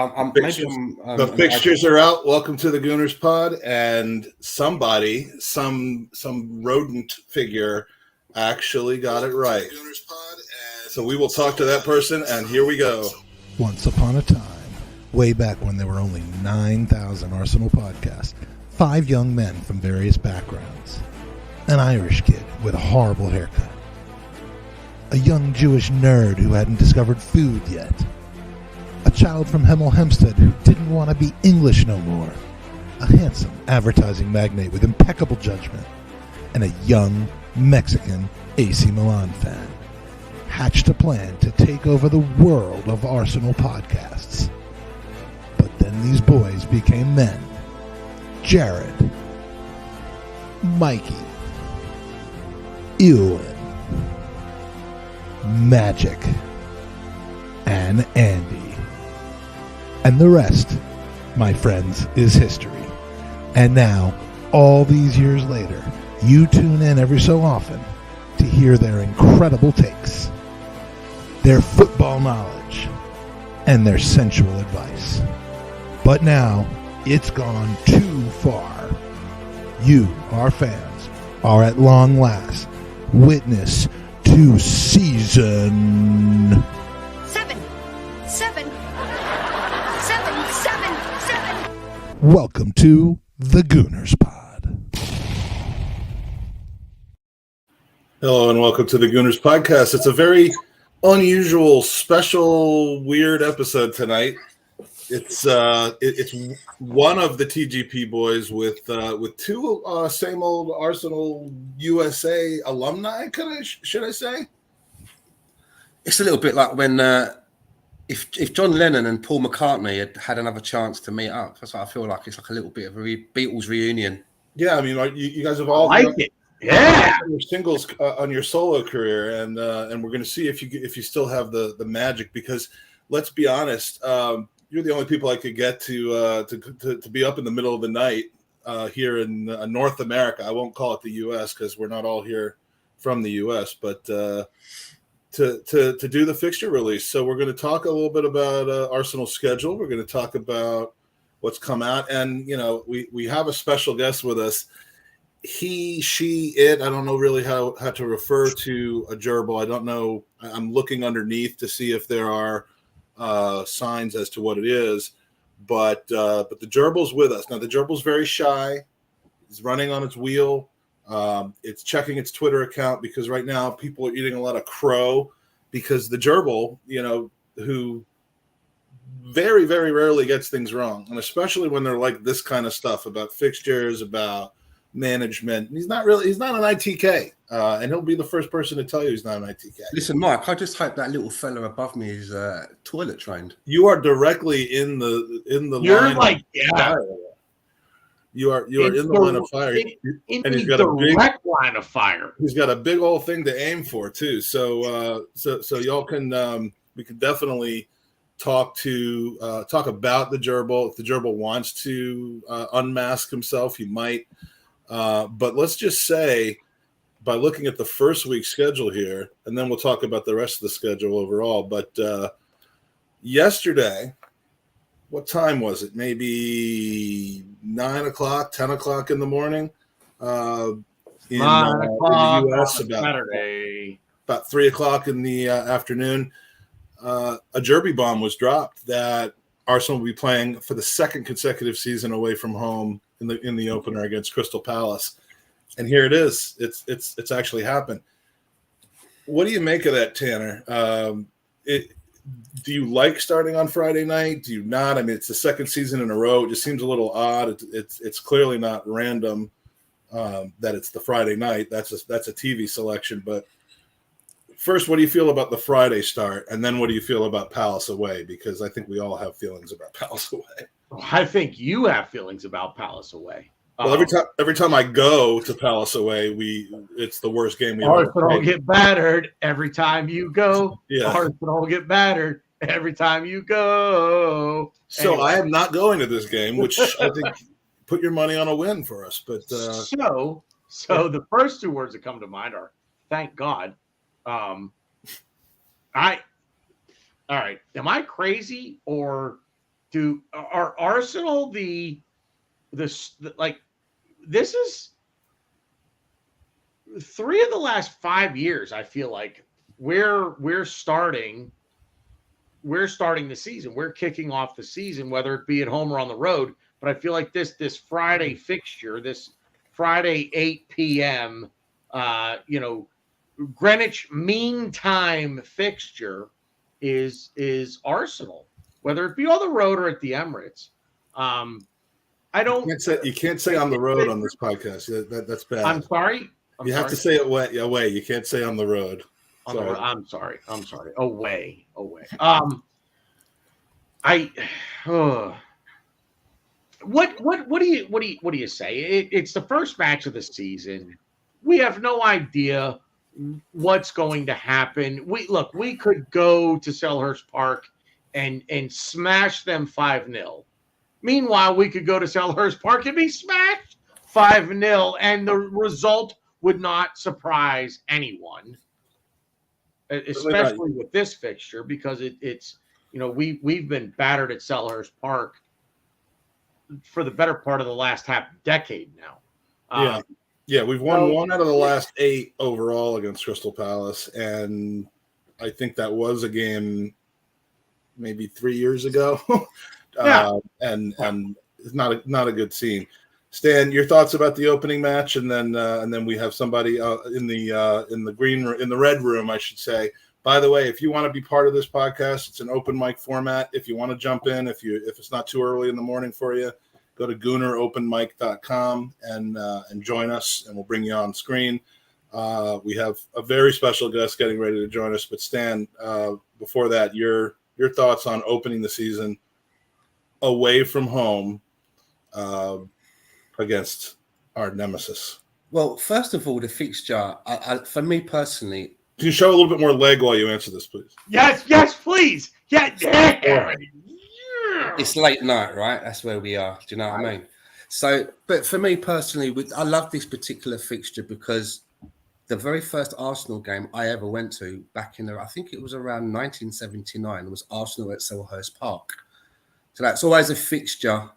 The fixtures are out. Welcome to the Gooners pod. And somebody, some rodent figure, actually got it right. So we will talk to that person. And here we go. Once upon a time, way back when there were only 9,000 Arsenal podcasts, 5 young men from various backgrounds, an Irish kid with a horrible haircut, a young Jewish nerd who hadn't discovered food yet, a child from Hemel Hempstead who didn't want to be English no more, a handsome advertising magnate with impeccable judgment, and a young Mexican AC Milan fan hatched a plan to take over the world of Arsenal podcasts. But then these boys became men. Jared, Mikey, Ewan, Magic, and Andy. And the rest, my friends, is history. And now, all these years later, you tune in every so often to hear their incredible takes, their football knowledge, and their sensual advice. But now, it's gone too far. You, our fans, are at long last witness to season 7. Welcome to the Gooners pod. Hello and welcome to the Gooners podcast. It's a very unusual, special, weird episode tonight. It's one of the TGP boys with two same old Arsenal USA alumni. Should I say? It's a little bit like when if John Lennon and Paul McCartney had another chance to meet up. That's what I feel like. It's like a little bit of a Beatles reunion. Yeah, I mean, you guys have all like it. Yeah, your singles on your solo career, and we're going to see if you still have the magic. Because let's be honest, you're the only people I could get to be up in the middle of the night here in North America. I won't call it the U.S. because we're not all here from the U.S. But to do the fixture release. So we're going to talk a little bit about Arsenal's schedule. We're going to talk about what's come out, and we have a special guest with us. He, she, it. I don't know really how to refer to a gerbil. I don't know. I'm looking underneath to see if there are signs as to what it is, but the gerbil's with us now. The gerbil's very shy. It's running on its wheel. It's checking its Twitter account because right now people are eating a lot of crow because the gerbil, who very, very rarely gets things wrong, and especially when they're like this kind of stuff about fixtures, about management. He's not an ITK, and he'll be the first person to tell you he's not an ITK. Listen, Mike, I just hope that little fella above me is toilet trained. You are directly in the You're line. Like, yeah. You are in the line of fire, and he's got a direct line of fire. He's got a big old thing to aim for too. So y'all can we can definitely talk about the gerbil. If the gerbil wants to unmask himself, he might. But let's just say, by looking at the first week's schedule here, and then we'll talk about the rest of the schedule overall. But yesterday, what time was it? Maybe 9 o'clock, 10 o'clock in the morning. In the U.S. about 3 o'clock in the afternoon. A Gerbil bomb was dropped that Arsenal will be playing for the second consecutive season away from home in the opener against Crystal Palace. And here it is. It's actually happened. What do you make of that, Tanner? Do you like starting on Friday night? Do you not? I mean, it's the second season in a row. It just seems a little odd. It's clearly not random that it's the Friday night. That's a TV selection. But first, what do you feel about the Friday start? And then what do you feel about Palace away? Because I think we all have feelings about Palace away. I think you have feelings about Palace away. Well, every time I go to Palace away, it's the worst game we ever played. Arsenal get battered every time you go. Yeah. Arsenal get battered every time you go. So anyway. I am not going to this game, which I think put your money on a win for us. But so the first two words that come to mind are thank God. All right. Am I crazy, or Are Arsenal this is 3 of the last 5 years? I feel like we're starting the season. We're kicking off the season, whether it be at home or on the road. But I feel like this Friday fixture, this Friday 8 p.m. Greenwich Mean Time fixture is Arsenal, whether it be on the road or at the Emirates. I don't. You can't say on the road on this podcast. That's bad. I'm sorry. You have to say it away. You can't say on the road. I'm sorry. Away. What do you say? It's the first match of the season. We have no idea what's going to happen. We could go to Selhurst Park and smash them 5-0. Meanwhile, we could go to Selhurst Park and be smashed 5-0, and the result would not surprise anyone, especially with this fixture, because it's we've been battered at Selhurst Park for the better part of the last half decade now. Yeah, we've won 1 out of the last 8 overall against Crystal Palace, and I think that was a game maybe 3 years ago. And it's not a good scene. Stan, your thoughts about the opening match, and then we have somebody in the red room, I should say. By the way, if you want to be part of this podcast, it's an open mic format. If you want to jump in, if it's not too early in the morning for you, go to GoonerOpenMic.com and join us, and we'll bring you on screen. We have a very special guest getting ready to join us. But Stan, before that, your thoughts on opening the season away from home against our nemesis. Well, first of all, the fixture, for me personally. Can you show a little bit more leg while you answer this, please? Yes, please. Yeah. It's late night, right? That's where we are. Do you know what I mean? So, but for me personally, I love this particular fixture because the very first Arsenal game I ever went to back I think it was around 1979, was Arsenal at Selhurst Park. So that's always a fixture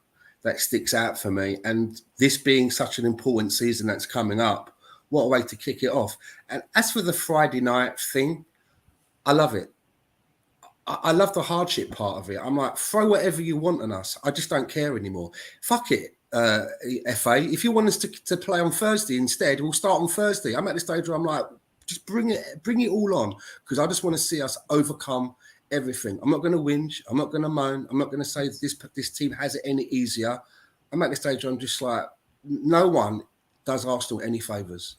that sticks out for me. And this being such an important season that's coming up, what a way to kick it off. And as for the Friday night thing, I love it. I love the hardship part of it. I'm like, throw whatever you want on us. I just don't care anymore. Fuck it, FA. If you want us to play on Thursday instead, we'll start on Thursday. I'm at the stage where I'm like, just bring it all on, because I just want to see us overcome everything. I'm not going to whinge. I'm not going to moan. I'm not going to say this team has it any easier. I'm at the stage where I'm just like, no one does Arsenal any favours.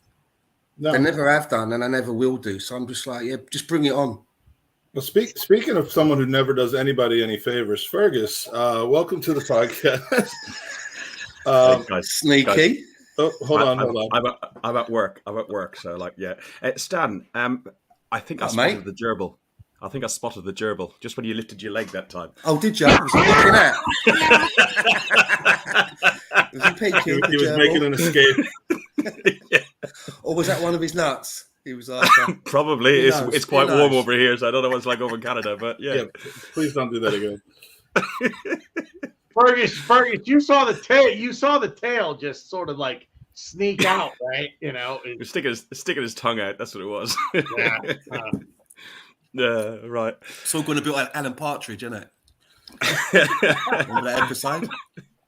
No. They never have done, and they never will do. So I'm just like, yeah, just bring it on. Well, speaking of someone who never does anybody any favors, Fergus, welcome to the podcast. Hey guys, sneaky. Guys. Oh, hold on. I'm at work. So, like, yeah. Stan, I think I spotted the gerbil. I think I spotted the gerbil just when you lifted your leg that time. Oh, did you? Was he looking at? Was he peeking? He was making an escape. Yeah. Or was that one of his nuts? He was like, probably. It's quite warm over here, so I don't know what it's like over in Canada, but yeah. Please don't do that again. Fergus, you saw the tail. You saw the tail just sort of like sneak out, right? He was sticking his tongue out. That's what it was. Yeah. Right. It's all going to be like Alan Partridge, isn't it? Remember that episode?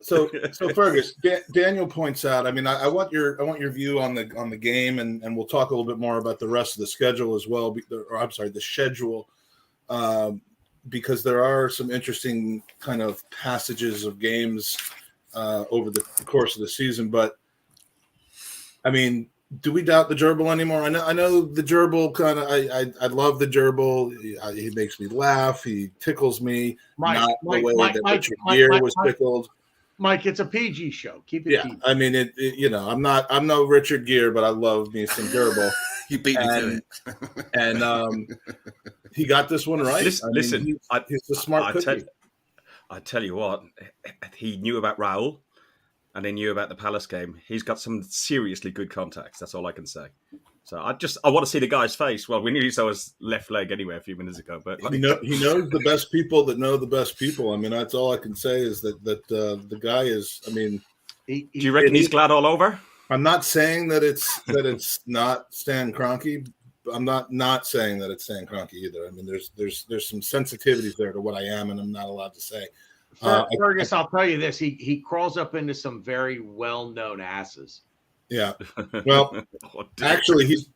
So Fergus, Daniel points out. I mean, I want your view on the game, and we'll talk a little bit more about the rest of the schedule as well. The schedule, because there are some interesting kind of passages of games over the course of the season. But I mean, do we doubt the Gerbil anymore? I know the Gerbil kind of. I love the Gerbil. He makes me laugh. He tickles me. Not the way that Richard Gere was tickled. Mike, it's a PG show. Keep it PG. I mean, I'm no Richard Gere, but I love me some Gerbil. You beat me to it. And he got this one right. Listen, he's a smart cookie. I tell you what, he knew about Raul, and he knew about the Palace game. He's got some seriously good contacts. That's all I can say. So I want to see the guy's face. Well, we nearly saw his left leg anyway a few minutes ago, but he knows the best people that know the best people. I mean, that's all I can say is that the guy is. I mean, do you reckon he's glad all over? I'm not saying that it's not Stan Kroenke. I'm not saying that it's Stan Kroenke either. I mean, there's some sensitivities there to what I am and I'm not allowed to say. Fergus, I'll tell you this: he crawls up into some very well-known asses. Yeah. Well, actually, he's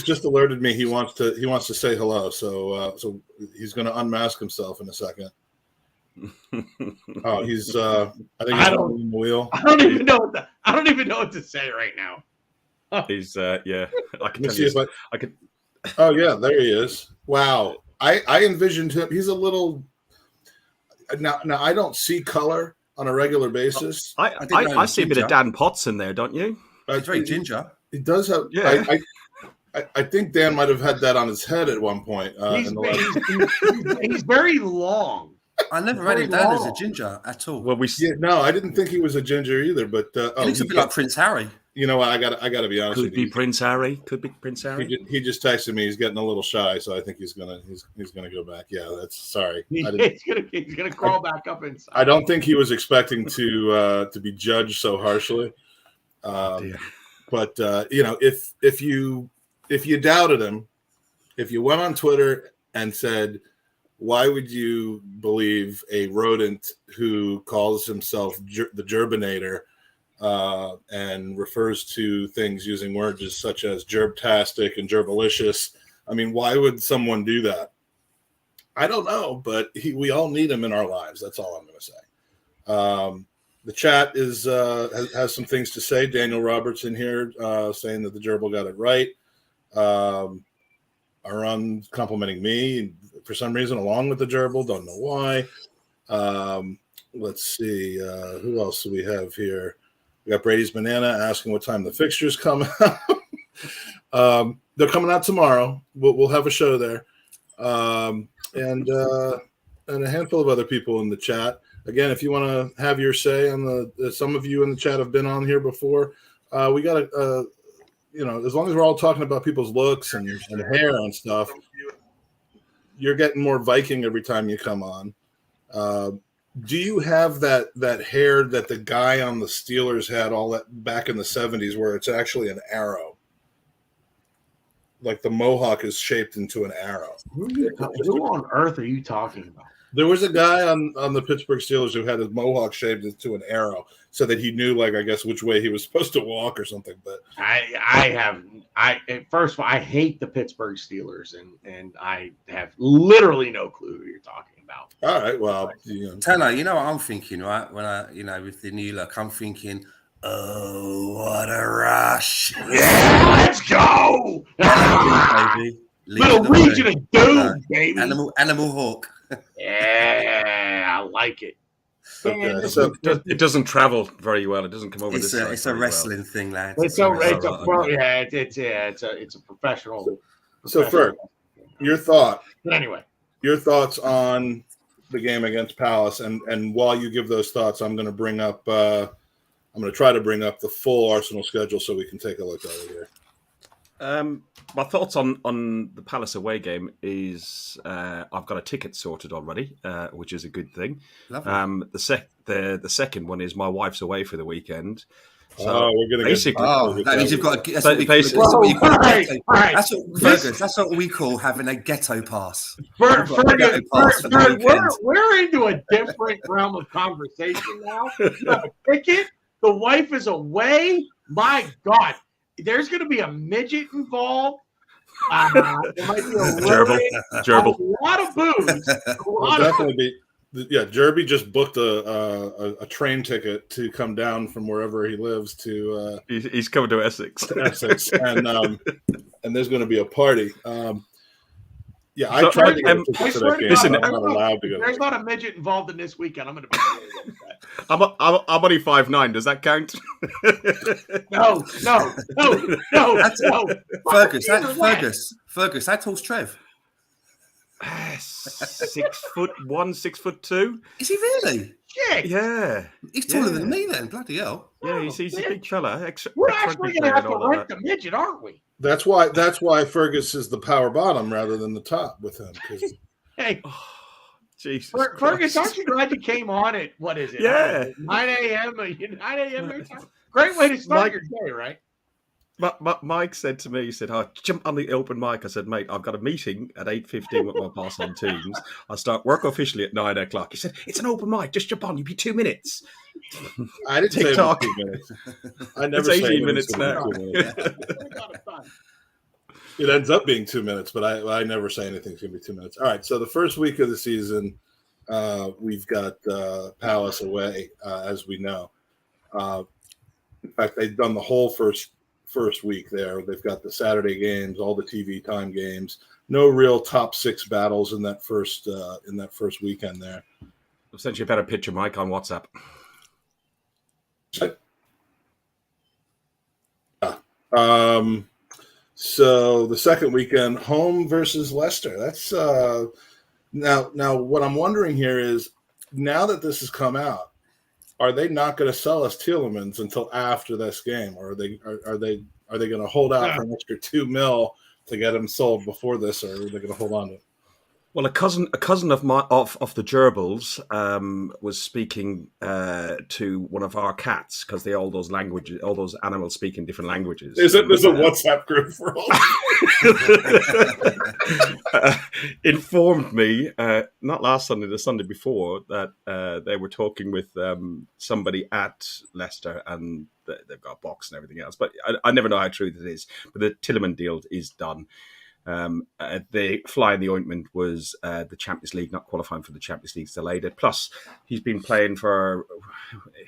just alerted me he wants to say hello. So he's going to unmask himself in a second. Oh, he's I think he's on the wheel. I don't even know what to say right now. He's yeah. I can tell see you. if I could. Oh yeah, there he is. Wow. I envisioned him. He's a little. Now I don't see color on a regular basis. I see a bit of Dan Potts in there, don't you? It's very ginger. He does have. Yeah. I think Dan might have had that on his head at one point. He's very long. I never read him down as a ginger at all. Well, no, I didn't think he was a ginger either. But he looks a bit like Prince Harry. You know what? I got to be honest. Could be Prince Harry. Could be Prince Harry. He just texted me. He's getting a little shy, so I think he's gonna go back. Yeah, that's sorry. He's gonna crawl back up inside. I don't think he was expecting to be judged so harshly. But if you doubted him, if you went on Twitter and said, why would you believe a rodent who calls himself the Gerbinator and refers to things using words such as gerbtastic and gerbilicious? I mean, why would someone do that? I don't know, but we all need him in our lives. That's all I'm going to say. The chat has some things to say. Daniel Roberts in here saying that the Gerbil got it right. Aaron complimenting me for some reason along with the Gerbil. Don't know why. Let's see. Who else do we have here? We got Brady's Banana asking what time the fixtures come out. They're coming out tomorrow. We'll have a show there. And a handful of other people in the chat. Again, if you want to have your say on some of you in the chat have been on here before. We got as long as we're all talking about people's looks and hair and stuff, you're getting more Viking every time you come on. Do you have that hair that the guy on the Steelers had all that back in the 70s where it's actually an arrow? Like the mohawk is shaped into an arrow. Who on earth are you talking about? There was a guy on the Pittsburgh Steelers who had his mohawk shaped into an arrow so that he knew, like, I guess, which way he was supposed to walk or something. But first of all, I hate the Pittsburgh Steelers, and I have literally no clue who you're talking about. All right, well, Tanner, you know what I'm thinking, right? When with the new look, I'm thinking, oh, what a rush! Yeah, let's go, baby. Little Region of Doom, baby. Animal Hawk. Yeah, I like it. Okay. So it doesn't travel very well. It doesn't come over this side. It's a wrestling thing, lad. It's a professional. So, Ferg, your thought. But anyway, your thoughts on the game against Palace, and while you give those thoughts, I'm going to bring up. I'm going to try to bring up the full Arsenal schedule so we can take a look at it here. My thoughts on the Palace away game is I've got a ticket sorted already, which is a good thing. The second one is my wife's away for the weekend. So we're going to basically. That means you've got. That's what we call having a ghetto pass. We're into a different realm of conversation now. You have a ticket. The wife is away. My God. There's going to be a midget involved. There might be Gerbil. A lot of booze. Definitely be. Yeah, Gerbil just booked a train ticket to come down from wherever he lives to. He's coming to Essex. And there's going to be a party. I tried to get a ticket to that game. Listen, I'm not allowed to go. There's not a midget involved in this weekend. I'm going to be. I'm only 5'9". Does that count? No. Fergus, that tall's Trev. 6'1", 6'2". Is he really? Shit. Yeah. He's taller than me then. Bloody hell. Yeah, he's a big fella. We're actually going to have to rent the midget, aren't we? That's why Fergus is the power bottom rather than the top with him. Hey, Jesus Fergus, aren't you glad you came on at, what is it? Yeah. 9 a.m. 9 a.m. your time? Great way to start your day, right? Mike said to me, he said, "Oh, jump on the open mic." I said, "Mate, I've got a meeting at 8:15 with my boss on Teams. I start work officially at 9 o'clock." He said, "It's an open mic. Just jump on. You'll be 2 minutes." I didn't say it was 2 minutes. I never it's say 18 minutes now. 2 minutes. It ends up being 2 minutes, but I never say anything's going to be 2 minutes. All right, so the first week of the season, we've got Palace away, as we know. In fact, they've done the whole first week there. They've got the Saturday games, all the TV time games. No real top 6 battles in that first weekend there. I'll send you a better picture, Mike, on WhatsApp. So the second weekend, home versus Leicester. That's now what I'm wondering here is, now that this has come out, are they not going to sell us Tielemans until after this game, or are they going to hold out for an extra $2 million to get him sold before this, or are they going to hold on to it? Well, a cousin of the Gerbils was speaking to one of our cats, because all those animals speak in different languages. There's a WhatsApp group for all. Informed me not last Sunday, the Sunday before, that they were talking with somebody at Leicester, and they've got a box and everything else. But I never know how true that is. But the Tielemans deal is done. The fly in the ointment was the Champions League, not qualifying for the Champions League, delayed it. Plus, he's been playing for,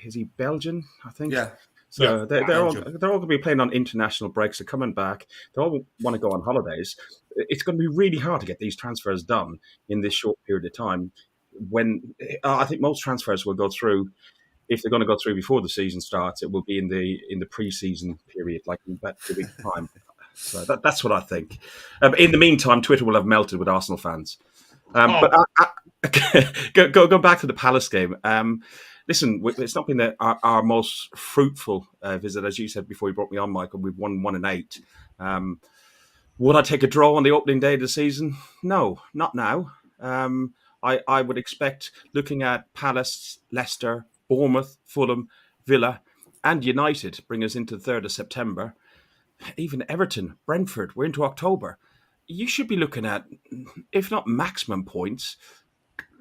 is he Belgian, I think? Yeah. So they're all going to be playing on international breaks. They're coming back. They all want to go on holidays. It's going to be really hard to get these transfers done in this short period of time. When I think most transfers will go through, if they're going to go through before the season starts, it will be in the pre-season period, like in about 2 weeks' time. So that's what I think. In the meantime, Twitter will have melted with Arsenal fans. But go back to the Palace game. Listen, it's not been our most fruitful visit, as you said before you brought me on, Michael. We've won 1-8. Would I take a draw on the opening day of the season? No, not now. I would expect, looking at Palace, Leicester, Bournemouth, Fulham, Villa, and United bring us into the 3rd of September. Even Everton, Brentford, we're into October. You should be looking at, if not maximum points,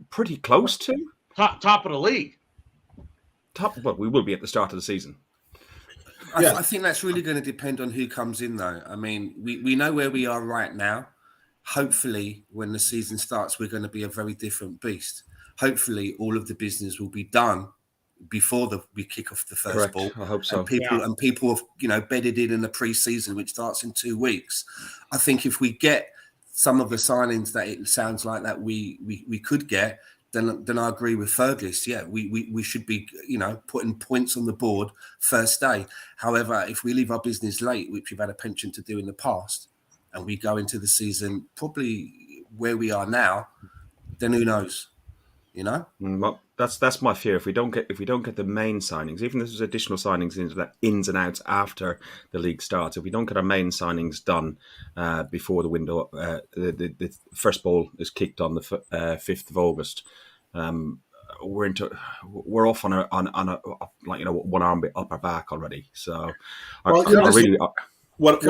pretty close to top of the league. Well, we will be at the start of the season. I think that's really going to depend on who comes in, though. I mean, we know where we are right now. Hopefully, when the season starts, we're going to be a very different beast. Hopefully, all of the business will be done before we kick off the first Correct. ball. I hope so. And people have bedded in the pre-season, which starts in 2 weeks. I think if we get some of the signings that it sounds like that we could get, then I agree with Fergus. Yeah, we should be putting points on the board first day. However, if we leave our business late, which we've had a penchant to do in the past, and we go into the season probably where we are now, then who knows? Well, that's my fear. If we don't get the main signings, even if there's additional signings into that ins and outs after the league starts, if we don't get our main signings done before the window, the first ball is kicked on the 5th of August. We're off on a one arm up our back already. So, What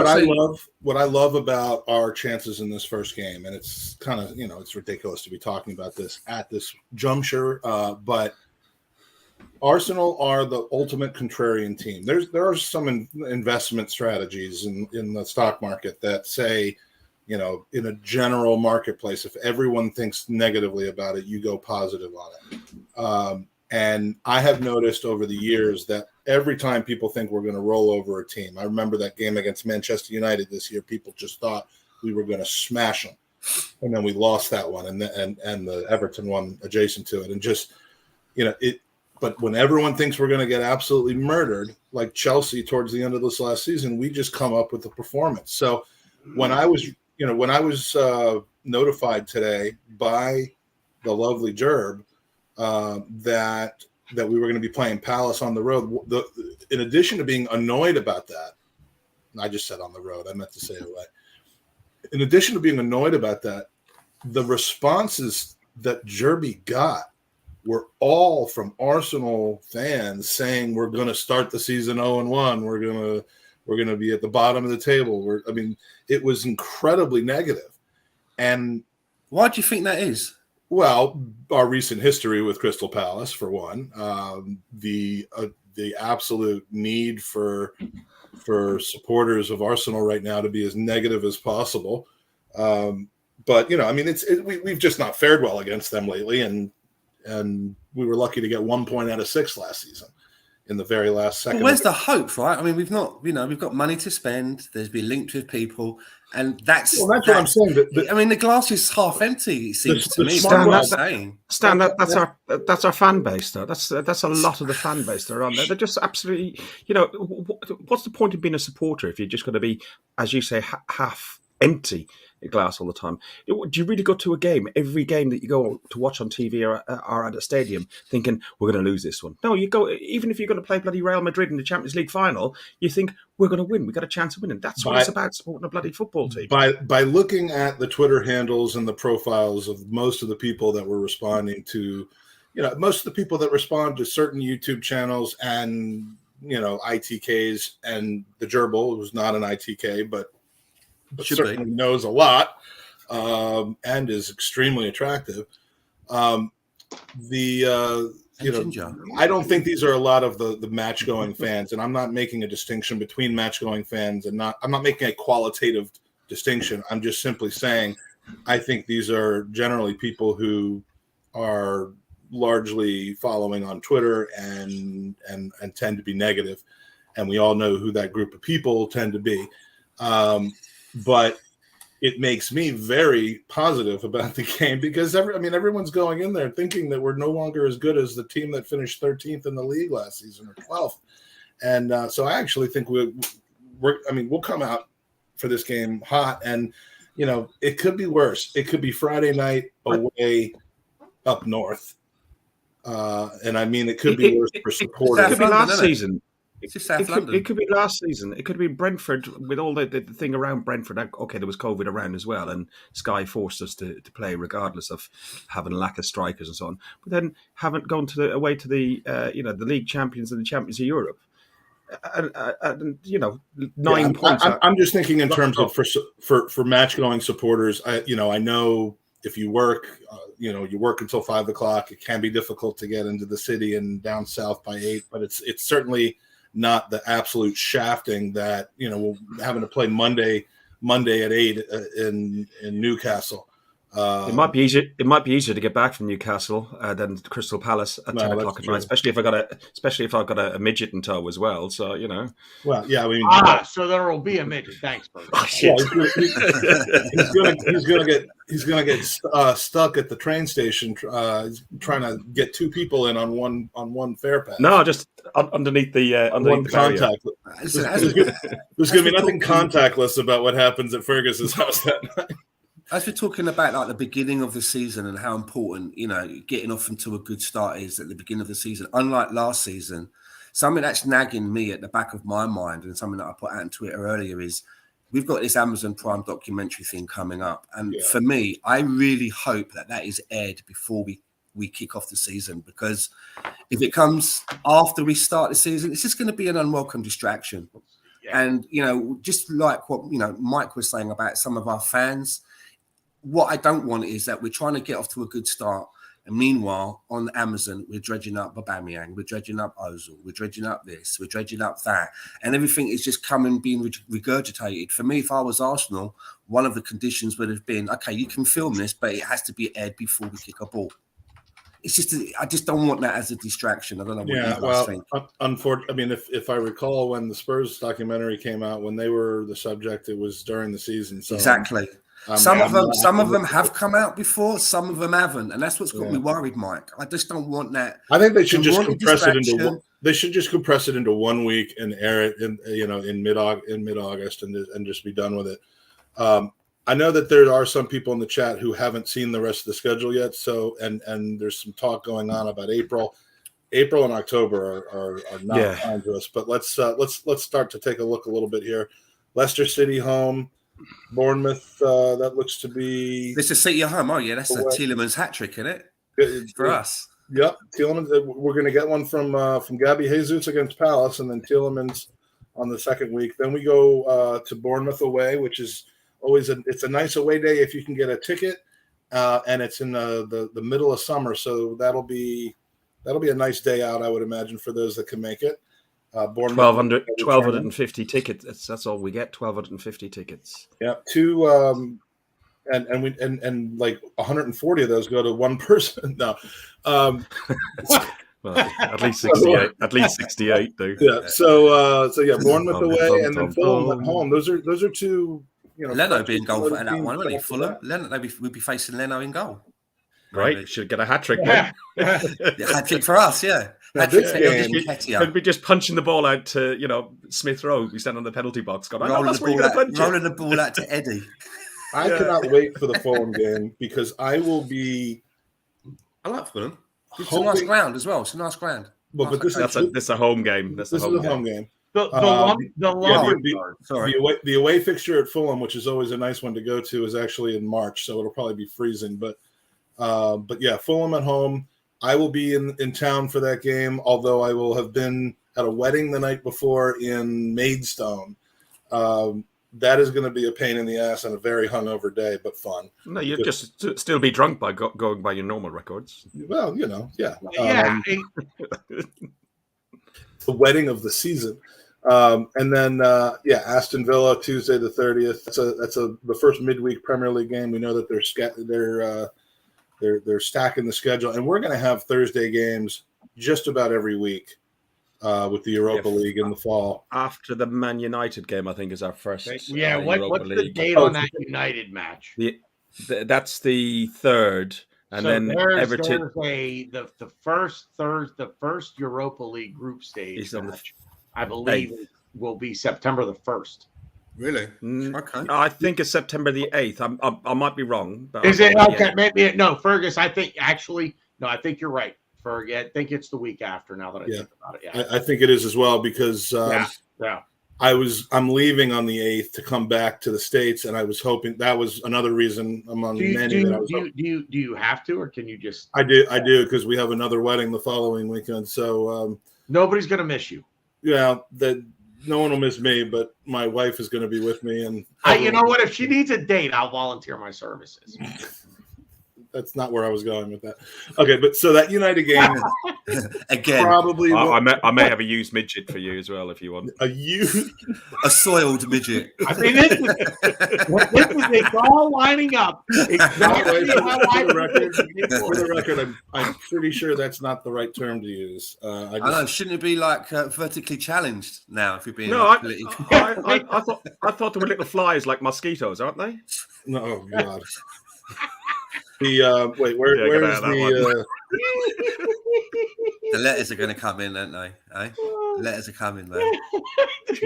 I love about our chances in this first game, and it's kind of, it's ridiculous to be talking about this at this juncture, but Arsenal are the ultimate contrarian team. There are some investment strategies in the stock market that say, in a general marketplace, if everyone thinks negatively about it, you go positive on it. And I have noticed over the years that every time people think we're going to roll over a team, I remember that game against Manchester United this year, people just thought we were going to smash them. And then we lost that one, and the Everton one adjacent to it. And just, but when everyone thinks we're going to get absolutely murdered, like Chelsea towards the end of this last season, we just come up with the performance. So when I was, when I was notified today by the lovely Gerb that we were going to be playing Palace on the road, in addition to being annoyed about that, I just said on the road, I meant to say away. In addition to being annoyed about that, the responses that Gerby got were all from Arsenal fans saying we're going to start the season 0-1. We're going to be at the bottom of the table. It was incredibly negative. And why do you think that is? Well, our recent history with Crystal Palace, for one, the absolute need for supporters of Arsenal right now to be as negative as possible. But we've just not fared well against them lately, and we were lucky to get 1 point out of 6 last season in the very last second. Well, where's the hope, right? I mean, we've got money to spend. There's been linked with people, and that's what I'm saying. The glass is half empty. It seems to me. Stan, that's our fan base, though. That's a lot of the fan base that are on there. They're just absolutely, what's the point of being a supporter if you're just going to be, as you say, half empty glass all the time? Do you really go to a game, every game that you go to watch on TV or at a stadium, thinking we're going to lose this one? No, you go, even if you're going to play bloody Real Madrid in the Champions League final, you think we're going to win. We got a chance of winning. That's what it's about, supporting a bloody football team. By looking at the Twitter handles and the profiles of most of the people that were responding to, most of the people that respond to certain YouTube channels and ITKs, and the Gerbil, who's not an ITK, but certainly knows a lot and is extremely attractive. I don't think these are a lot of the match-going fans, and I'm not making a distinction between match-going fans and I'm not making a qualitative distinction. I'm just simply saying I think these are generally people who are largely following on Twitter and tend to be negative, and we all know who that group of people tend to be. But it makes me very positive about the game because everyone's going in there thinking that we're no longer as good as the team that finished 13th in the league last season or 12th, and so I actually think we'll come out for this game hot, and it could be worse. It could be Friday night away up north, and it could be worse for supporters. It could be last season. It could be last season. It could be Brentford with all the thing around Brentford. Okay, there was COVID around as well, and Sky forced us to play regardless of having a lack of strikers and so on. But then haven't gone away to the the league champions and the champions of Europe. And 9 points. I'm just thinking in terms of for match going supporters. I know if you work, you work until 5 o'clock. It can be difficult to get into the city and down south by 8, but it's certainly not the absolute shafting that having to play Monday at 8 in Newcastle. It might be easier. It might be easier to get back from Newcastle than Crystal Palace at 10 o'clock at night, especially if I've got a midget in tow as well. So Well, yeah, so there will be a midget. Thanks, Bert. He's gonna get stuck at the train station trying to get 2 people in on one fare pass. No, just underneath the contact. There's gonna be nothing contactless about what happens at Fergus's house that night. As we're talking about the beginning of the season and how important, getting off into a good start is at the beginning of the season, unlike last season, something that's nagging me at the back of my mind and something that I put out on Twitter earlier is we've got this Amazon Prime documentary thing coming up. And for me, I really hope that is aired before we kick off the season, because if it comes after we start the season, it's just going to be an unwelcome distraction. Yeah. And, just like what, Mike was saying about some of our fans, what I don't want is that we're trying to get off to a good start. And meanwhile, on Amazon, we're dredging up Aubameyang, we're dredging up Ozil, we're dredging up this, we're dredging up that. And everything is just being regurgitated. For me, if I was Arsenal, one of the conditions would have been, okay, you can film this, but it has to be aired before we kick a ball. It's just, I just don't want that as a distraction. I don't know what you guys think. Unfortunately, if I recall when the Spurs documentary came out, when they were the subject, it was during the season. So exactly. Some of them have come out before, some of them haven't, and that's what's got me worried, Mike. I just don't want that. I think they should just compress it into. They should just compress it into 1 week and air it in mid August and just be done with it. I know that there are some people in the chat who haven't seen the rest of the schedule yet. So, and there's some talk going on about April and October are not kind to us. But let's start to take a look a little bit here. Leicester City home, Bournemouth. That looks to be. This is City at home. Oh yeah, that's a Tielemans hat trick, isn't it? For us. Yep, Tielemans. We're going to get one from Gabby Jesus against Palace, and then Tielemans on the second week. Then we go to Bournemouth away, which is always it's a nice away day if you can get a ticket, and it's in the middle of summer, so that'll be a nice day out, I would imagine, for those that can make it. 1,250 tickets. That's all we get. 1,250 tickets. Yeah, and like 140 of those go to one person. No, well, at least 68. At least 68 do. Yeah. So yeah, Bournemouth away and then Fulham at home. Those are two. Leno be in goal for that one, wouldn't he? Fulham. Leno, we'd be facing Leno in goal. Right, should get a hat trick then. Hat trick for us, yeah. Could be just punching the ball out to Smith Rowe. We stand on the penalty box, going, rolling the ball out to Eddie. I cannot wait for the Fulham game because I will be. I like Fulham. It's a nice ground as well. It's a nice ground. Well, but this is a home game. This is a home game. The away fixture at Fulham, which is always a nice one to go to, is actually in March, so it'll probably be freezing. But yeah, Fulham at home. I will be in town for that game, although I will have been at a wedding the night before in Maidstone. That is going to be a pain in the ass on a very hungover day, but fun. No, you'd just still be drunk by going by your normal records. Well, yeah. The wedding of the season. And then, Aston Villa, Tuesday the 30th. That's the first midweek Premier League game. We know that they're stacking the schedule, and we're going to have Thursday games just about every week with the Europa League in the fall. After the Man United game, I think is our first. What's the date on that United match? That's the 3rd. And then Everton. The first Europa League group stage match, I believe, will be September the 1st. Really? Okay. I think it's September the 8th. I might be wrong. But is it okay? Maybe no, Fergus. I think I think you're right, Fergus. I think it's the week after. Now that I think about it, I think it is as well because I'm leaving on the 8th to come back to the States, and I was hoping that was another reason among many. Do you have to, or can you just? I do because we have another wedding the following weekend. So nobody's gonna miss you. Yeah, no one will miss me, but my wife is going to be with me. And you know what? If she needs a date, I'll volunteer my services. That's not where I was going with that. Okay, but so that United game again, probably. I may have a used midget for you as well if you want. A soiled midget. I mean, it's all lining up. Exactly. For the record, I'm pretty sure that's not the right term to use. I know. Shouldn't it be like vertically challenged now? If you're being I thought there were little flies like mosquitoes, aren't they? No, oh God. Where's the the letters are going to come in, aren't they? The letters are coming, man.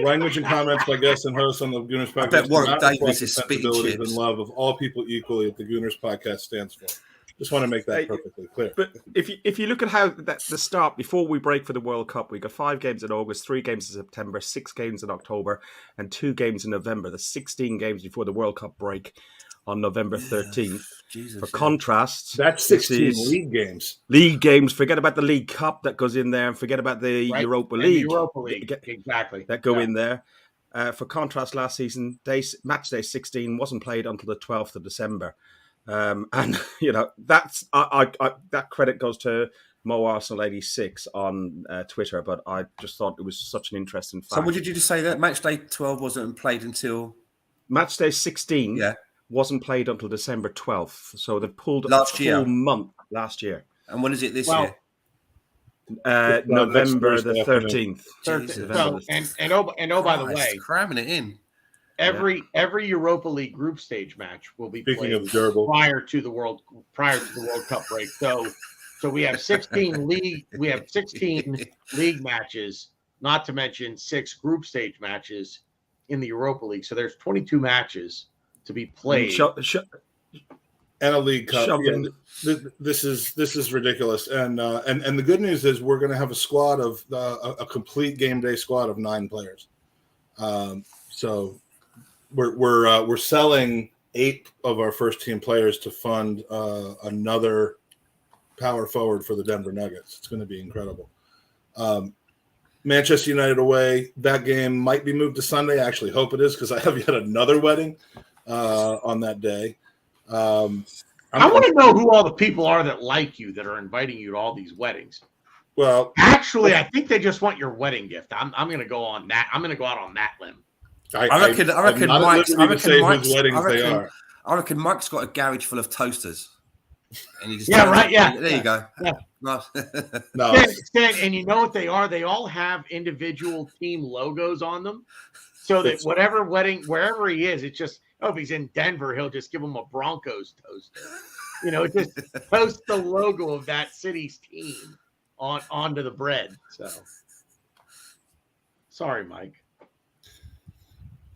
Language and comments by guests and hosts on the Gooners podcast. I bet Warwick Davis is spitting chips. And love of all people equally at the Gooners podcast stands for. Just want to make that perfectly clear. But if you look at how the start before we break for the World Cup, we got 5 games in August, 3 games in September, 6 games in October, and 2 games in November. The 16 games before the World Cup break on November 13th. For contrast, that's 16 league games. League games. Forget about the League Cup that goes in there, and forget about the Europa League. Europa League, exactly. That go in there. For contrast, last season, match day 16 wasn't played until the 12th of December. And that's that credit goes to Mo Arsenal 86 on Twitter. But I just thought it was such an interesting fact. So, what did you just say that match day 12 wasn't played until match day 16? Yeah. Wasn't played until December 12th. So they've pulled a full month last year. And when is it this year? November the 13th. By the way, cramming it in. Every Europa League group stage match will be played prior to the World Cup break. So we have 16 league matches, not to mention 6 group stage matches in the Europa League. So there's 22 matches to be played. NLD Cup. Yeah, this is ridiculous. And the good news is we're going to have a squad of a complete game day squad of 9 players. So we're selling 8 of our first team players to fund another power forward for the Denver Nuggets. It's going to be incredible. Manchester United away. That game might be moved to Sunday. I actually hope it is because I have yet another wedding on that day. I want to know who all the people are that like you that are inviting you to all these weddings. Well, actually, I think they just want your wedding gift. I'm going to go on that. I'm going to go out on that limb. I reckon Mike's got a garage full of toasters. And he just right. Yeah, there you go. Yeah. No. And you know what they are? They all have individual team logos on them, so that whatever wedding, wherever he is, it's just. Oh, if he's in Denver, he'll just give him a Broncos toaster. Just post the logo of that city's team onto the bread. So, sorry, Mike.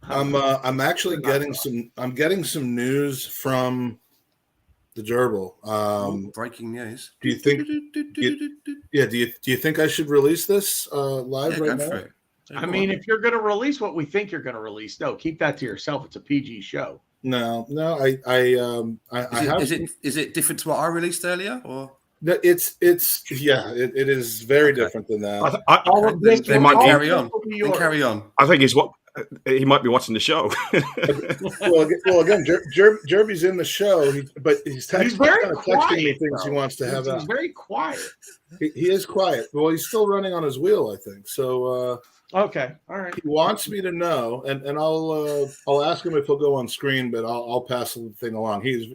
I'm actually getting some news from the Gerbil. Breaking news. Do you think? Do you think I should release this live right now? I mean, if you're going to release what we think you're going to release, no, keep that to yourself. It's a PG show. No. Is it different to what I released earlier, or? It is very different than that. They might carry on. Carry on. I think it's what he might be watching the show. well, again, Jerby's in the show, but he's texting me things he wants to have out. He's very quiet. He is quiet. Well, he's still running on his wheel, I think. So. Okay, all right. He wants me to know, and I'll ask him if he'll go on screen, but I'll pass the thing along. He's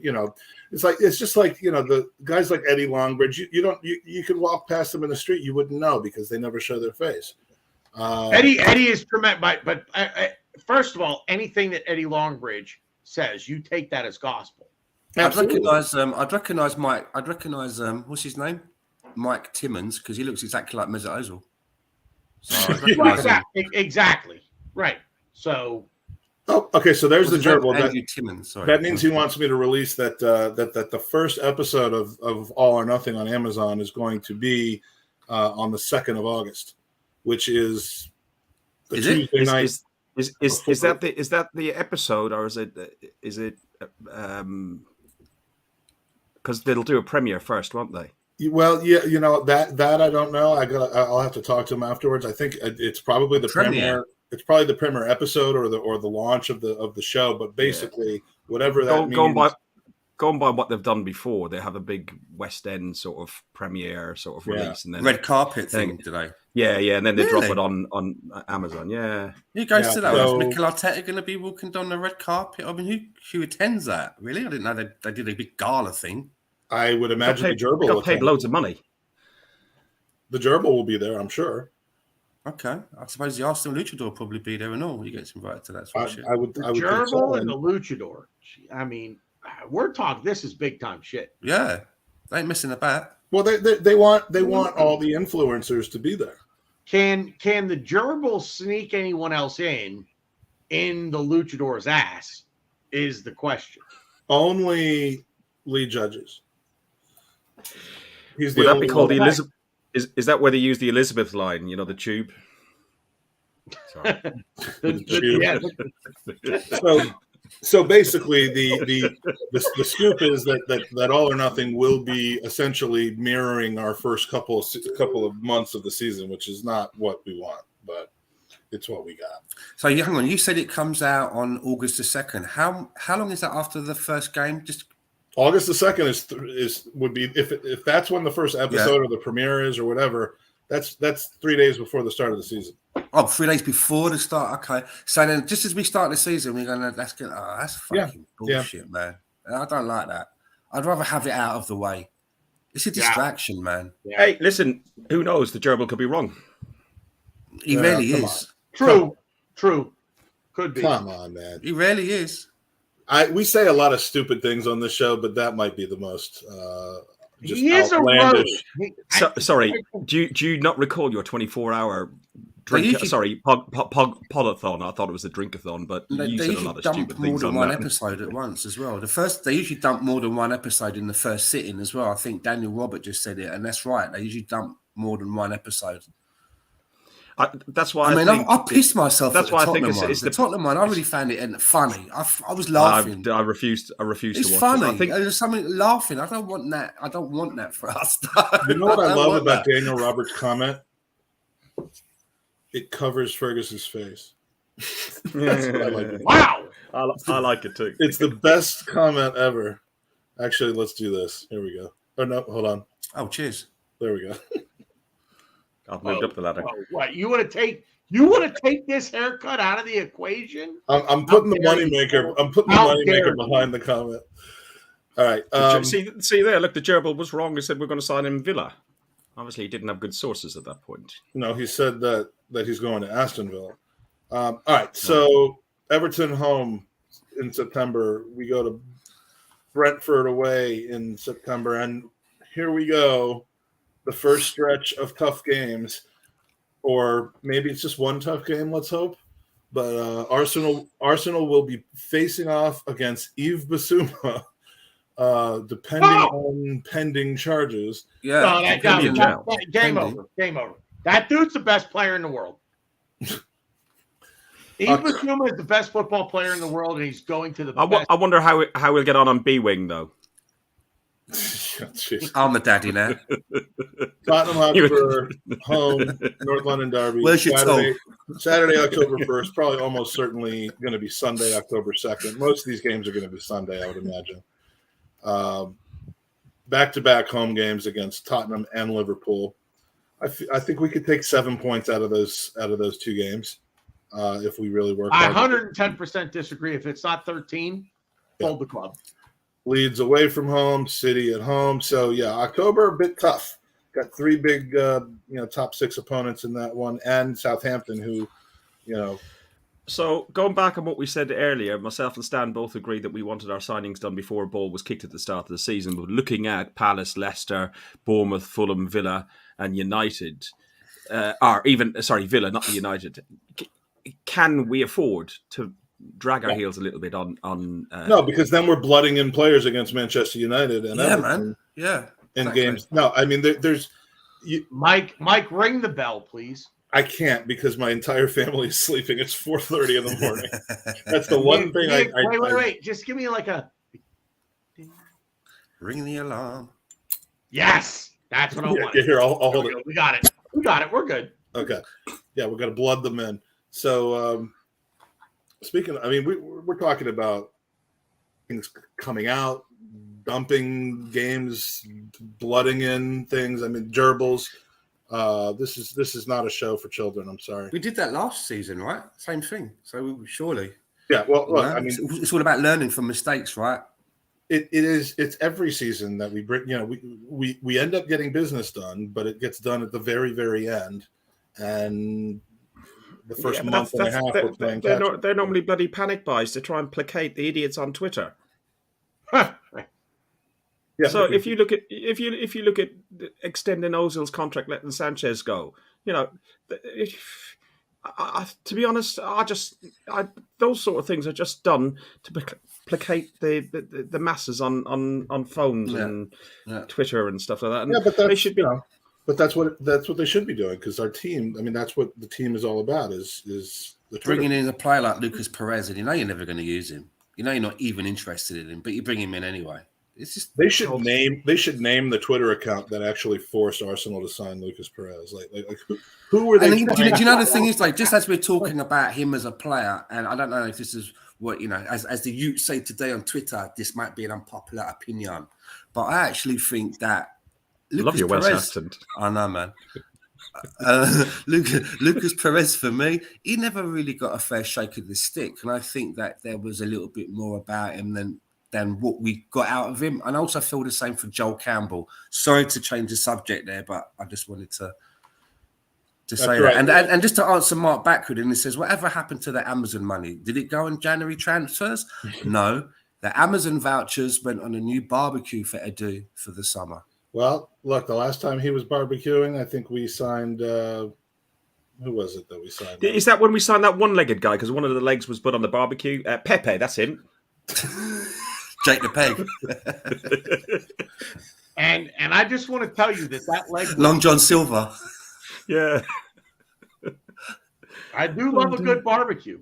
it's just like the guys like Eddie Longbridge. You could walk past them in the street, you wouldn't know because they never show their face. Eddie is tremendous, but first of all, anything that Eddie Longbridge says, you take that as gospel. I'd recognize Mike. I'd recognize what's his name, Mike Timmons, because he looks exactly like Mesut Ozil. So exactly. Right. So. Oh, okay. So there's the Gerbil. That means he wants me to release that the first episode of All or Nothing on Amazon is going to be on the 2nd of August, which is the Tuesday night. Is that the episode, or is it because they'll do a premiere first, won't they? Well, yeah, that I don't know. I'll have to talk to him afterwards. I think it's probably the premiere. It's probably the premiere episode or the launch of the show. But basically, whatever that means. Going by what they've done before, they have a big West End sort of premiere sort of release, and then red carpet thing today. Yeah, and then they drop it on Amazon. Yeah, who goes to that? Is Mikel Arteta going to be walking down the red carpet? I mean, who attends that? Really, I didn't know they did a big gala thing. I would imagine the Gerbil got paid loads of money. The Gerbil will be there, I'm sure. Okay, I suppose the Arsenal Luchador will probably be there and all. He gets invited to that sort of shit. I would Gerbil so. And the Luchador. I mean, we're talking. This is big time shit. Yeah, they ain't missing a bat. Well, they want all the influencers to be there. Can the Gerbil sneak anyone else in the Luchador's ass? Is the question. Only Lee Judges. Would that be called the Elizabeth? Is that where they use the Elizabeth line? The tube. Sorry. So basically, the scoop is that All or Nothing will be essentially mirroring our first couple of months of the season, which is not what we want, but it's what we got. So hang on, you said it comes out on August the 2nd. How long is that after the first game? Just August the 2nd would be if that's when the first episode or the premiere is or whatever. That's 3 days before the start of the season. Oh, 3 days before the start. Okay, so then just as we start the season, we're gonna that's fucking bullshit, man. I don't like that. I'd rather have it out of the way. It's a distraction, man. Yeah. Hey, listen, who knows? The Gerbil could be wrong. He really is. True. Could be. Come on, man. He really is. We say a lot of stupid things on this show, but that might be the most just he is outlandish. Sorry, do you not recall your 24-hour podathon. I thought it was a drinkathon, but you said a lot of stupid things more than on one that. episode at once as well. They usually dump more than one episode in the first sitting as well. I think Daniel Robert just said it, and that's right. They usually dump more than one episode. That's why I pissed myself. That's why I think it's the Tottenham one. I really found it funny. I was laughing. I refused to watch it's funny. It. There's something laughing. I don't want that. I don't want that for us. You know what I love about Daniel Roberts' comment? It covers Fergus's face. That's what I like. Wow. I like it too. It's the best comment ever. Actually, let's do this. Here we go. Oh no, hold on. Oh, cheers. There we go. I've moved up the ladder. What you want to take this haircut out of the equation? I'm putting the moneymaker. I'm putting the moneymaker behind the comment. All right. See there. Look, the Gerbil was wrong. He said we're going to sign him Villa. Obviously, he didn't have good sources at that point. No, he said that he's going to Aston Villa. All right. So Everton home in September. We go to Brentford away in September, and here we go. The first stretch of tough games, or maybe it's just one tough game, let's hope. But Arsenal will be facing off against Yves Bissouma, depending on pending charges. Yeah, game over. Game over. That dude's the best player in the world. Yves Bissouma is the best football player in the world, and he's going to the best. I wonder how we'll get on B Wing, though. I'm the daddy now. Tottenham Hotspur home, North London derby. Where's your Saturday, October 1st. Probably almost certainly going to be Sunday, October 2nd. Most of these games are going to be Sunday, I would imagine. Back-to-back home games against Tottenham and Liverpool. I think we could take 7 points out of those 2 games if we really work. I 110% disagree. If it's not 13, fold the club. Leeds away from home, City at home. So, yeah, October, a bit tough. Got 3 big, top 6 opponents in that one, and Southampton, who, So, going back on what we said earlier, myself and Stan both agreed that we wanted our signings done before a ball was kicked at the start of the season. But looking at Palace, Leicester, Bournemouth, Fulham, Villa, and United, Villa, not United, can we afford to drag our heels a little bit on no, because then we're blooding in players against Manchester United and Everton. Yeah, in games. No, I mean there's Mike, ring the bell, please. I can't because my entire family is sleeping. It's 4:30 in the morning. That's the one thing. Wait. Just give me like a ring the alarm. Yes, that's what I want. Here, I'll hold it. We got it. We're good. Okay. Yeah, we're gonna blood them in. So. Speaking, we're talking about things coming out, dumping games, blooding in things. Gerbils. This is not a show for children. I'm sorry. We did that last season, right? Same thing. So surely. Yeah. Well, look, it's all about learning from mistakes, right? It is. It's every season that we bring. We end up getting business done, but it gets done at the very, very end, and. The first month and a half we're playing they're normally bloody panic buys to try and placate the idiots on Twitter. Yeah, so if you look at extending Ozil's contract, letting Sanchez go, to be honest, those sort of things are just done to placate the masses on phones and Twitter and stuff like that. And but they should be. But that's what they should be doing because our team. That's what the team is all about. Is the bringing in a player like Lucas Perez, and you're never going to use him. You're not even interested in him, but you bring him in anyway. It's just they should name the Twitter account that actually forced Arsenal to sign Lucas Perez. Like who were they? Do you know the thing is just as we're talking about him as a player, and I don't know if this is what as the youth say today on Twitter, this might be an unpopular opinion, but I actually think that. Lucas love your Welsh accent. I know, man. Lucas Perez, for me, he never really got a fair shake of the stick. And I think that there was a little bit more about him than what we got out of him. And I also feel the same for Joel Campbell. Sorry to change the subject there, but I just wanted to say that. And just to answer Mark Backwood, and he says, whatever happened to the Amazon money? Did it go on January transfers? No. The Amazon vouchers went on a new barbecue for Edu for the summer. Well, look, the last time he was barbecuing, I think we signed Who was it that we signed? Is that when we signed that one-legged guy? Because one of the legs was put on the barbecue. Pepe, that's him. Jake the Peg. And I just want to tell you that leg. Long John Silver. Yeah. I do love a good barbecue.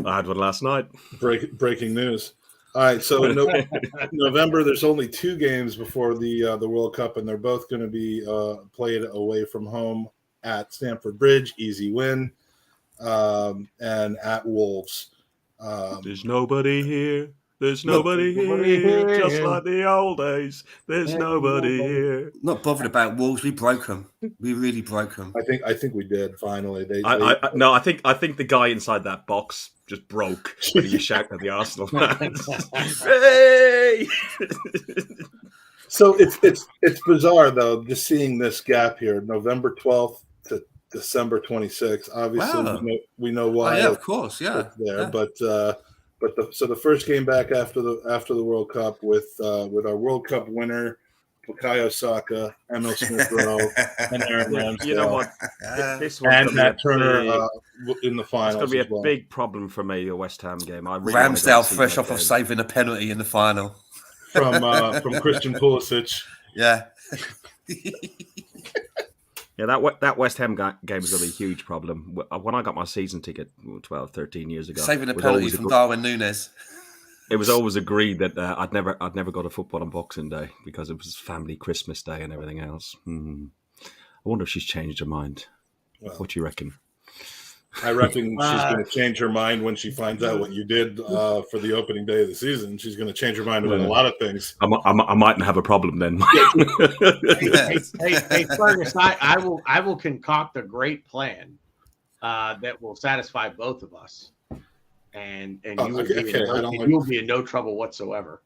I had one last night. Breaking news. All right, so November, there's only 2 games before the World Cup, and they're both going to be played away from home at Stamford Bridge, easy win, and at Wolves. There's nobody here. There's nobody here, just like the old days. There's nobody here. Not bothered about Wolves. We broke them. We really broke them. I think we did finally. I think the guy inside that box just broke when he shouted at the Arsenal fans. Hey! So it's bizarre though, just seeing this gap here, November 12th to December 26th. Obviously, Wow. we know why. Oh, yeah, of course, yeah. it's there, Yeah. but the first game back after the World Cup with our World Cup winner Bukayo Saka, Emil Smith Rowe, and Aaron Ramsdale. You know what? This And one's Matt Turner big, in the it's finals. going to be as a well. big problem for me, the West Ham game. I really wanna go Ramsdale see fresh that off of game. saving a penalty in the final. from Christian Pulisic. Yeah. Yeah, that West Ham game is going to be a huge problem. When I got my season ticket 12, 13 years ago, Saving a it was penalty always from Darwin Núñez. It was always agreed that I'd never go to football on Boxing Day because it was family Christmas Day and everything else. I wonder if she's changed her mind. Well, What do you reckon? I reckon she's going to change her mind when she finds out what you did for the opening day of the season. She's going to change her mind about a lot of things. I mightn't have a problem then. Hey, Fergus, I will concoct a great plan that will satisfy both of us, and you'll be in no trouble whatsoever.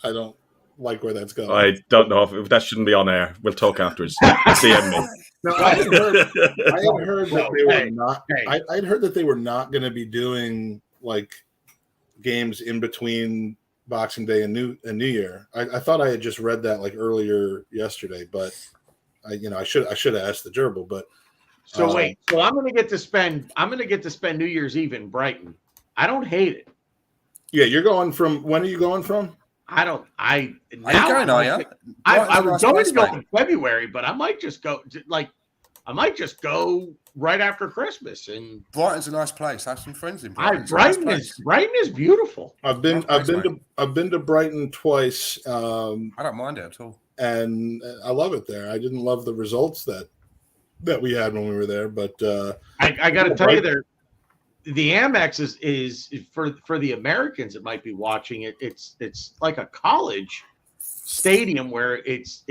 I don't like where that's going. I don't know if that shouldn't be on air. We'll talk afterwards. CM me. No, I had heard that they were not. I'd heard that they were not going to be doing like games in between Boxing Day and New Year. I thought I had just read that like earlier yesterday, but I should have asked the Gerbil. But so wait, so I'm going to get to spend New Year's Eve in Brighton. I don't hate it. Yeah, you're going from. When are you going from? I don't. Are you going, are you? I was going to go in February, but I might just go. I might just go right after Christmas. And Brighton's a nice place. I have some friends in Brighton. Brighton is beautiful. I've been to Brighton twice. I don't mind it at all, and I love it there. I didn't love the results that we had when we were there, but I got to tell you, the Amex is for the Americans that might be watching it. It's like a college stadium where it's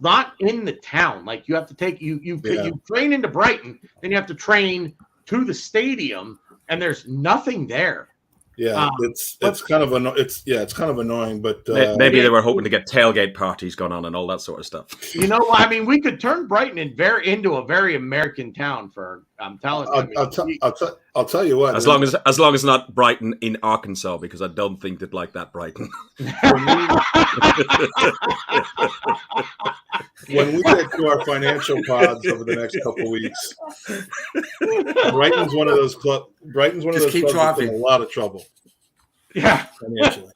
not in the town. Like you have to take you train into Brighton, then you have to train to the stadium, and there's nothing there. Yeah, it's kind of annoying, but maybe they were hoping to get tailgate parties going on and all that sort of stuff. I mean, we could turn Brighton into a very American town. I'm telling you. I'll tell you what. As long as not Brighton in Arkansas, because I don't think they'd like that Brighton. When we get to our financial pods over the next couple of weeks, Brighton's one of those clubs. Keep That's in a lot of trouble. Yeah, financially.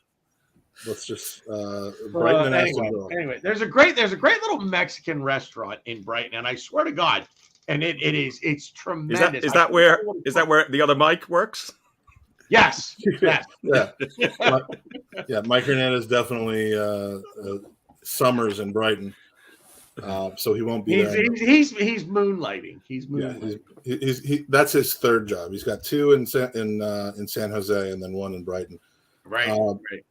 Let's just Brighton and Aston Villa. Anyway, there's a great little Mexican restaurant in Brighton, and I swear to God, and it's tremendous. Is that where the other Mike works? Yes. Yeah. Mike Hernandez definitely summers in Brighton, so he won't be there. He's moonlighting. He's moonlighting. He's that's his third job. He's got 2 in San Jose and then 1 in Brighton. Right. Right.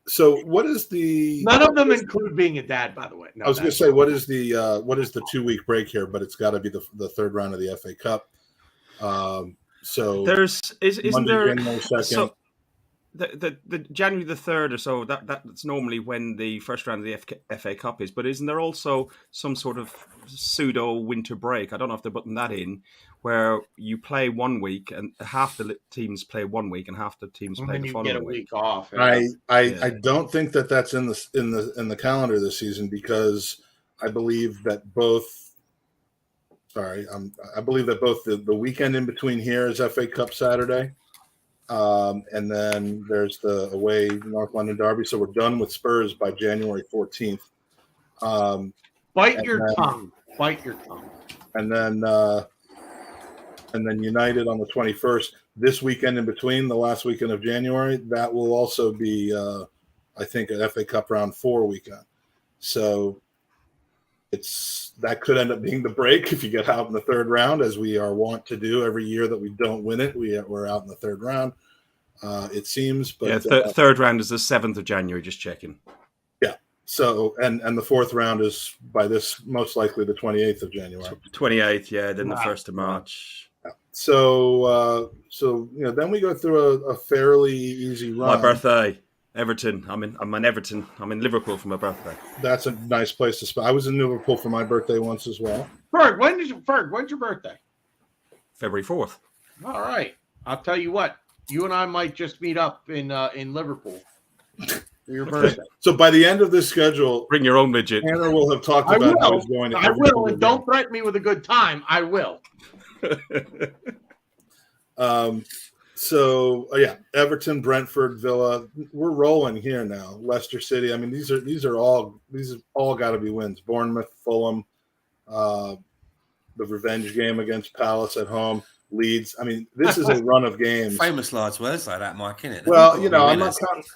So what is the? None of them include being a dad, by the way. No, I was going to say what is the 2-week break here, but it's got to be the third round of the FA Cup. So isn't there January 2nd. So the January the 3rd or so, that's normally when the first round of the FA Cup is, but isn't there also some sort of pseudo winter break? I don't know if they're putting that in, where you play 1 week and half the teams play 1 week and half the teams play the following week. Get a week off. I don't think that's in the calendar this season, because I believe that both Sorry, I believe that both the weekend in between here is FA Cup Saturday, and then there's the away North London derby. So we're done with Spurs by January 14th. Bite your tongue. Bite your tongue. And then United on the 21st. This weekend in between, the last weekend of January, that will also be, I think, an FA Cup round 4 weekend. So that could end up being the break if you get out in the third round, as we are wont to do every year that we don't win it. We're out in the third round, it seems. But third round is the 7th of January. Just checking. Yeah. So and the fourth round is by this most likely the 28th of January. 28th, yeah. Then the 1st of March. Yeah. So then we go through a fairly easy run. My birthday. Everton. I'm in Everton. I'm in Liverpool for my birthday. That's a nice place to spend. I was in Liverpool for my birthday once as well. Ferg, when's your birthday? February 4th. All right. I'll tell you what. You and I might just meet up in Liverpool for your birthday. So by the end of this schedule, bring your own midget. Tanner will have talked about how he's going to. I will, and don't threaten me with a good time. I will. Everton, Brentford, Villa. We're rolling here now. Leicester City. I mean, these are all got to be wins. Bournemouth, Fulham, the revenge game against Palace at home. Leeds. I mean, this is a run of games. Famous large words like that, Mike, isn't it? Well,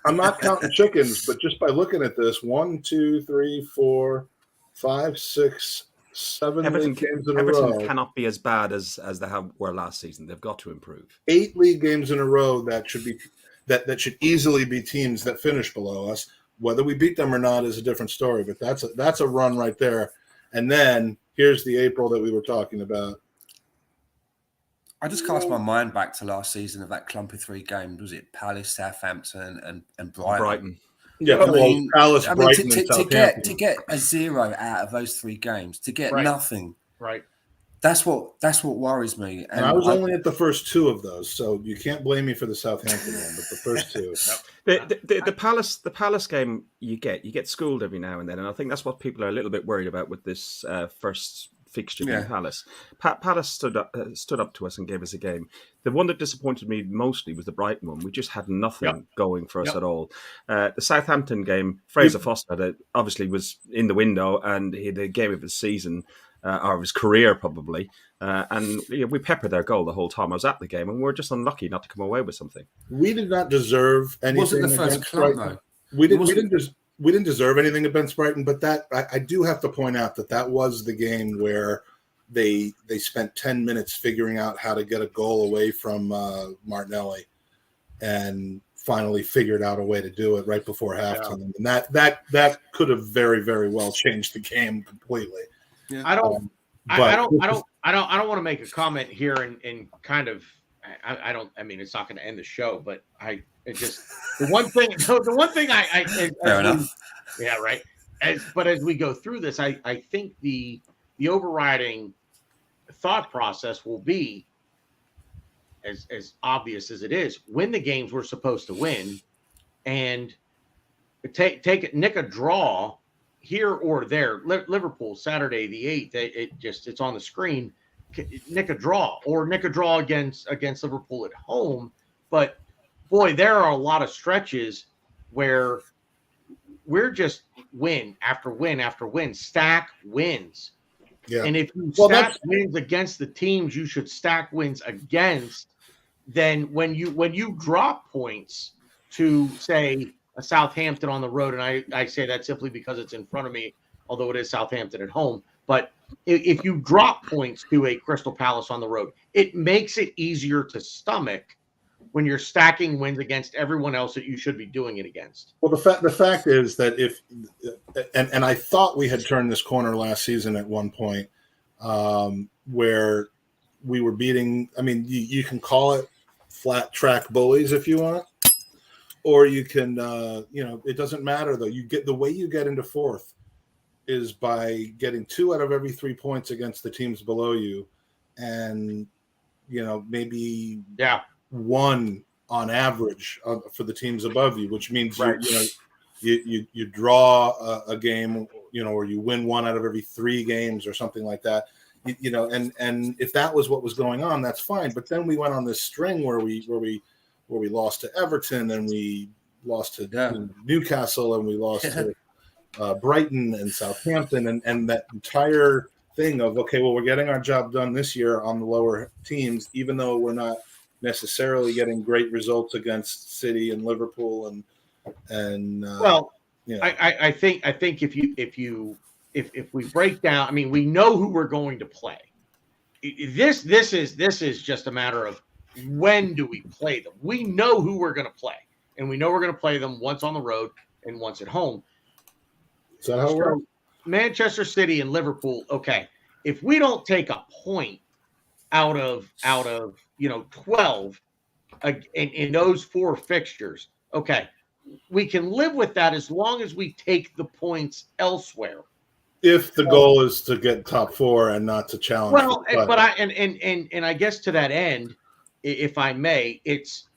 I'm not counting chickens, but just by looking at this, 1, 2, 3, 4, 5, 6, 7 league games in a row. Everton cannot be as bad as they were last season. They've got to improve. 8 league games in a row that should easily be teams that finish below us. Whether we beat them or not is a different story, but that's a run right there. And then here's the April that we were talking about. I just cast my mind back to last season of that clump of 3 games. Was it Palace, Southampton, and Brighton? Yeah, Palace, Brighton, and Southampton. To get a 0 out of those 3 games, to get nothing, right? That's what worries me. And I was only at the first 2 of those, so you can't blame me for the Southampton one. But the first 2, the Palace game, you get schooled every now and then, and I think that's what people are a little bit worried about with this first fixture in Palace. Palace stood up to us and gave us a game. The one that disappointed me mostly was the Brighton one. We just had nothing going for us at all. The Southampton game, Fraser Foster obviously was in the window, and he had the game of his season, or of his career probably. And we peppered their goal the whole time. I was at the game, and we were just unlucky not to come away with something. We did not deserve anything. Was it the first club, though? We didn't deserve anything against Brighton, but that I do have to point out that was the game where they spent 10 minutes figuring out how to get a goal away from Martinelli, and finally figured out a way to do it right before halftime. And that could have very, very well changed the game completely. Yeah. I don't want to make a comment here and kind of I mean, it's not going to end the show, but the one thing I fair enough. Yeah, right. But as we go through this, I think the overriding thought process will be as obvious as it is: win the games we're supposed to win, and nick a draw here or there. Liverpool Saturday the 8th. It's on the screen. Nick a draw against Liverpool at home, but boy, there are a lot of stretches where we're just win after win after win, stack wins. Yeah. And if you stack wins against the teams you should stack wins against, then when you drop points to, say, a Southampton on the road, and I say that simply because it's in front of me, although it is Southampton at home, but if you drop points to a Crystal Palace on the road, it makes it easier to stomach when you're stacking wins against everyone else that you should be doing it against. Well, the fact is that and I thought we had turned this corner last season at one point, where we were beating. I mean, you can call it flat track bullies if you want, or you can, it doesn't matter though. You get the way you get into fourth is by getting 2 out of every 3 points against the teams below you, and maybe 1 on average for the teams above you, which means you draw a game, or you win 1 out of every 3 games or something like that. and if that was what was going on, that's fine. But then we went on this string where we lost to Everton, and we lost to Newcastle, and we lost to Brighton and Southampton, and that entire thing of, okay, well, we're getting our job done this year on the lower teams, even though we're not necessarily getting great results against City and Liverpool I think if we break down, I mean, we know who we're going to play. This is just a matter of when do we play them. We know who we're going to play, and we know we're going to play them once on the road and once at home. Is that how it works? Manchester City and Liverpool. Okay, if we don't take a point out of 12 in those 4 fixtures, okay, we can live with that as long as we take the points elsewhere. If the goal is to get top 4 and not to challenge. Well, but I guess to that end, if I may, it's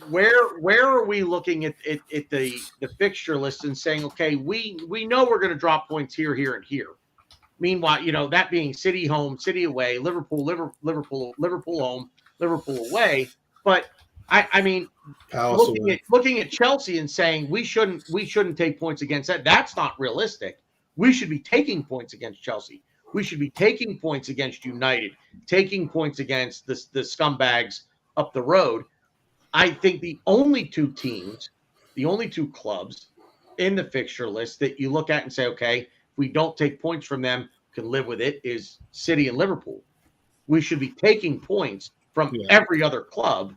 where are we looking at the fixture list and saying, okay, we know we're going to drop points here, and here. Meanwhile, that being City home, City away, Liverpool home, Liverpool away. But I mean, looking at Chelsea and saying we shouldn't take points against that. That's not realistic. We should be taking points against Chelsea. We should be taking points against United, taking points against the scumbags up the road. I think the only 2 clubs in the fixture list that you look at and say, okay, if we don't take points from them, can live with it, is City and Liverpool. We should be taking points from every other club,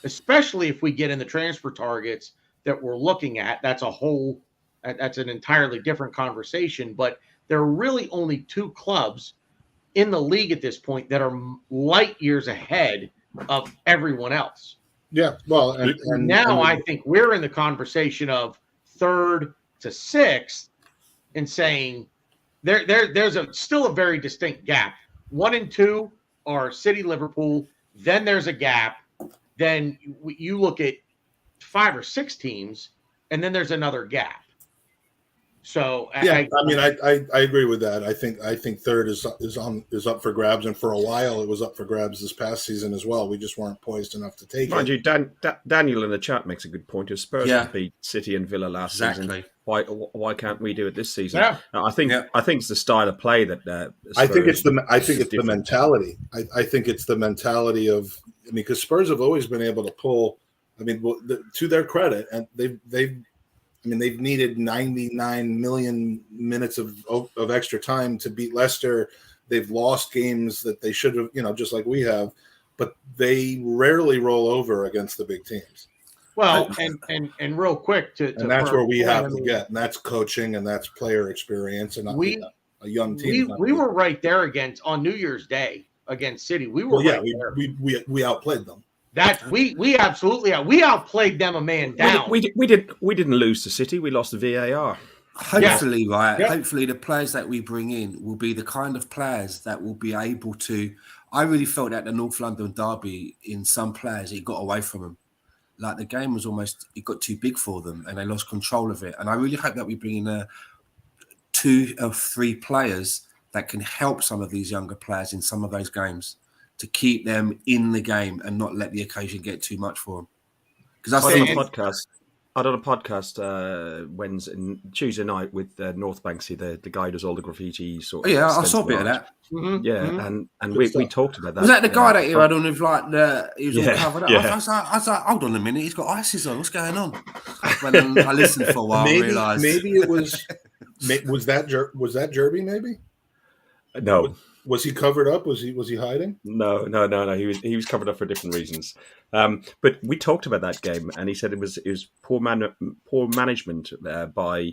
especially if we get in the transfer targets that we're looking at. That's an entirely different conversation, but there are really only 2 clubs in the league at this point that are light years ahead of everyone else. Yeah, well, and now I think we're in the conversation of 3rd to 6th and saying there's still a very distinct gap. 1 and 2 are City, Liverpool. Then there's a gap. Then you look at 5 or 6 teams, and then there's another gap. So I agree with that. I think 3rd is up for grabs, and for a while it was up for grabs this past season as well. We just weren't poised enough to take Mind it. you, Daniel in the chat makes a good point. If Spurs beat City and Villa last season, why can't we do it this season? Yeah. I think it's the style of play that. I think it's the mentality. I think it's the mentality of. I mean, because Spurs have always been able to pull. I mean, to their credit, and they've needed 99 million minutes of extra time to beat Leicester. They've lost games that they should have, just like we have, but they rarely roll over against the big teams. Well, and real quick and that's where we have to get, and that's coaching and that's player experience and a young team. We were right there on New Year's Day against City. We were there. We outplayed them. That we absolutely outplayed them a man down. We didn't lose to City. We lost to VAR. Hopefully, Hopefully, the players that we bring in will be the kind of players that will be able to. I really felt that the North London derby, in some players, it got away from them. Like the game was it got too big for them, and they lost control of it. And I really hope that we bring in 2 or 3 players that can help some of these younger players in some of those games, to keep them in the game and not let the occasion get too much for them. Because I did a podcast Tuesday night with North Banksy, the guy who does all the graffiti sort of. Yeah, I saw a bit of that. Mm-hmm. Yeah, and we talked about that. Was that the guy that he had on with he was all covered up? Yeah. I was like, hold on a minute, he's got ices on. What's going on? But I listened for a while and realised. Maybe it was. Was that Gerbil? Maybe. No. Was he covered up? Was he hiding? No. He was covered up for different reasons. But we talked about that game, and he said it was poor management by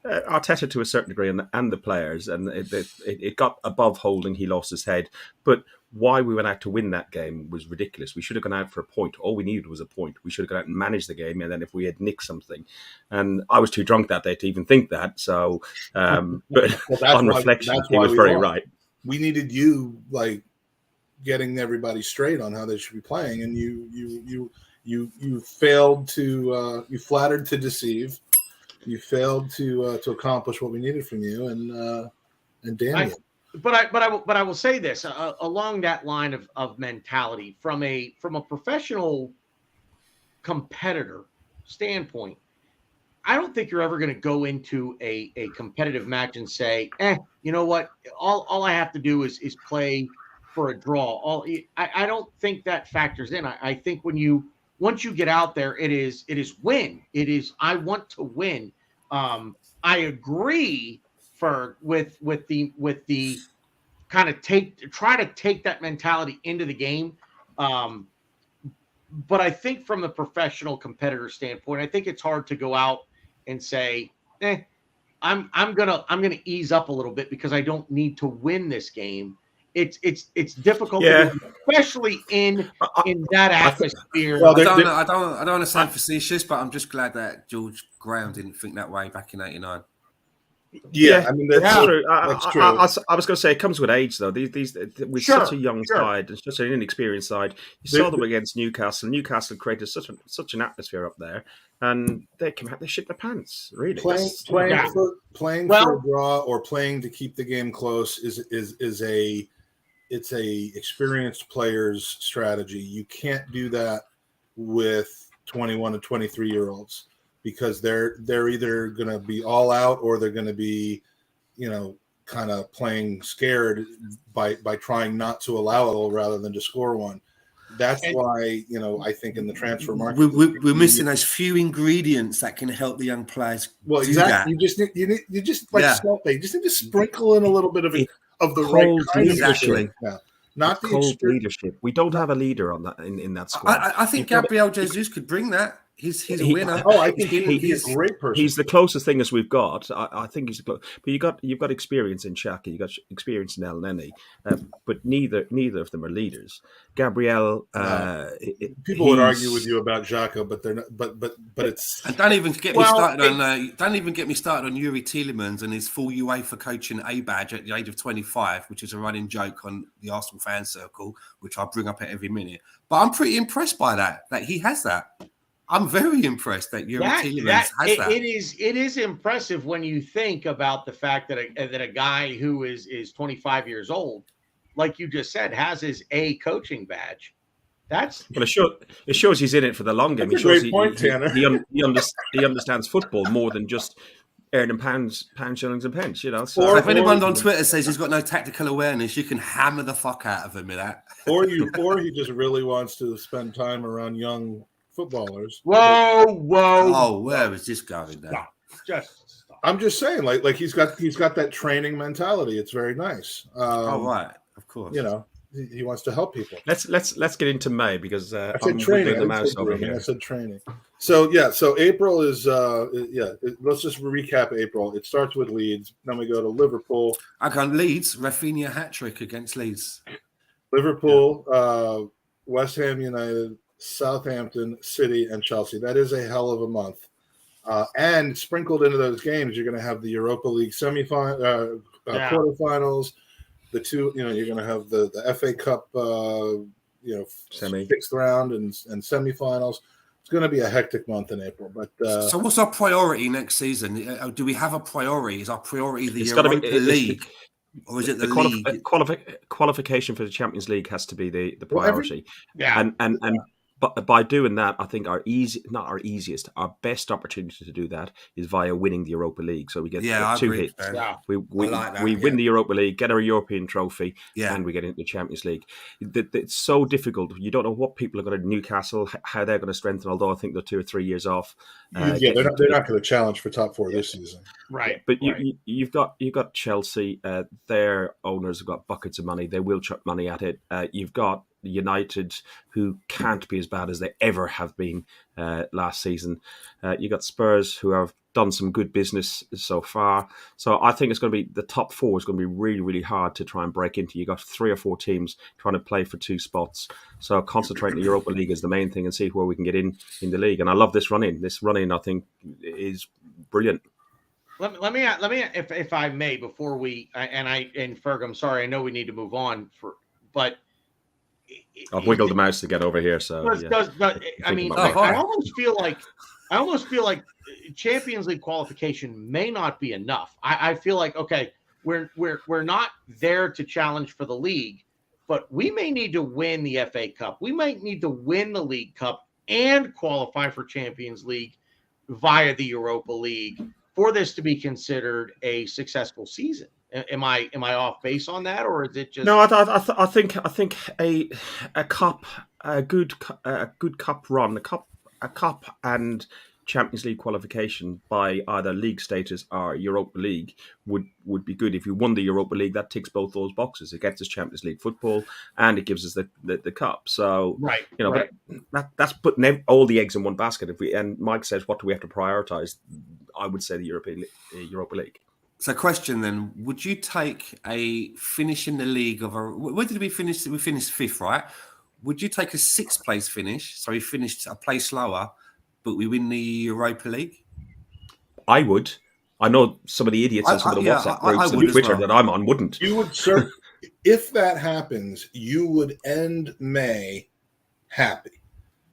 Arteta to a certain degree, and the players, and it got above Holding. He lost his head, but why we went out to win that game was ridiculous. We should have gone out for a point. All we needed was a point. We should have gone out and managed the game, and then if we had nicked something, and I was too drunk that day to even think that. So, but on reflection, he was very right. We needed you getting everybody straight on how they should be playing, and you failed to you flattered to deceive. You failed to accomplish what we needed from you, and damn you. I will say this along that line of mentality from a professional competitor standpoint. I don't think you're ever going to go into a competitive match and say, you know what? All I have to do is play for a draw. I don't think that factors in. I think once you get out there, it is win. It is I want to win. I agree with the kind of try to take that mentality into the game. But I think from the professional competitor standpoint, I think it's hard to go out and say, I'm gonna ease up a little bit because I don't need to win this game. It's difficult to do, especially in that atmosphere. Well, I don't want to sound facetious, but I'm just glad that George Graham didn't think that way back in '89. Yeah, I mean that's true. That's true. I was going to say it comes with age, though. These with such a young side and such an inexperienced side, you saw them against Newcastle. Newcastle created such an atmosphere up there, and they came out. They shit their pants. Really, playing for a draw or playing to keep the game close is a experienced player's strategy. You can't do that with 21 and 23-year-olds. Because they're either going to be all out or they're going to be, kind of playing scared by trying not to allow it rather than to score one. That's why, I think in the transfer market we're missing those few ingredients that can help the young players. Well, exactly. That. You just like salt. You just need to sprinkle in a little bit of the right kind of leadership. Not the cold leadership. We don't have a leader on that in that squad. I think Gabriel Jesus could bring that. He's a winner. I think he's a great person. He's the closest thing as we've got. I think he's the close. But you've got experience in Xhaka, you've got experience in Elneny, but neither of them are leaders. Gabriel, people would argue with you about Xhaka, but they're not. But it's and don't even get me started on Yuri Tielemans and his full UEFA coaching A badge at the age of 25, which is a running joke on the Arsenal fan circle, which I bring up at every minute. But I'm pretty impressed by that he has that. I'm very impressed that Yuri Tielemans has that. It is impressive when you think about the fact that a guy who is 25 years old, like you just said, has his A coaching badge. It shows he's in it for the long game. That's a great point, Tanner. He understands football more than just earning pounds, shillings, and pence. So if anyone on Twitter says he's got no tactical awareness, you can hammer the fuck out of him with that. Or he just really wants to spend time around young footballers. Whoa! Oh, where is this going now? Stop. I'm just saying, like he's got that training mentality. It's very nice. Right, of course. He wants to help people. Let's get into May because I said training. The mouse over here. I said training. So April is let's just recap April. It starts with Leeds, then we go to Liverpool. Leeds, Rafinha hat trick against Leeds. Liverpool, West Ham United, Southampton, City, and Chelsea. That is a hell of a month. And sprinkled into those games, you're going to have the Europa League quarterfinals. The two, you're going to have the FA Cup, sixth round and semifinals. It's going to be a hectic month in April. But so, what's our priority next season? Do we have a priority? Is our priority the Europa League? Or is it the league? Qualification for the Champions League has to be the priority. And by doing that, I think our best opportunity to do that is via winning the Europa League. So we get two hits. We win the Europa League, get our European trophy, and we get into the Champions League. It's so difficult. You don't know what people are going to do. Newcastle, how they're going to strengthen, although I think they're 2 or 3 years off. They're not going to challenge for top 4 this season. Right. But you've got Chelsea. Their owners have got buckets of money. They will chuck money at it. You've got United, who can't be as bad as they ever have been last season. You got Spurs, who have done some good business so far. So I think it's going to be the top 4 is going to be really, really hard to try and break into. You got 3 or 4 teams trying to play for 2 spots. So concentrating the Europa League is the main thing and see where we can get in the league. And I love this run-in. This run-in, I think, is brilliant. Let me, if I may, before we and Ferg, I'm sorry, I know we need to move on but. I've wiggled the mouse to get over here. So I almost feel like Champions League qualification may not be enough. I feel like, okay, we're not there to challenge for the league, but we may need to win the FA Cup. We might need to win the League Cup and qualify for Champions League via the Europa League for this to be considered a successful season. Am I off base on that, or is it just No? I think a good cup run, a cup and Champions League qualification by either league status or Europa League would be good. If you won the Europa League, that ticks both those boxes. It gets us Champions League football and it gives us the cup. So right? But that's putting all the eggs in one basket. And Mike says, what do we have to prioritize? I would say the Europa League. So, question then: would you take a finish in the league of a? Where did we finish? We finished 5th, right? Would you take a 6th place finish? So we finished a place lower, but we win the Europa League. I would. I know some of the idiots in some of the WhatsApp groups and Twitter that I'm on wouldn't. You would certainly, if that happens, you would end May happy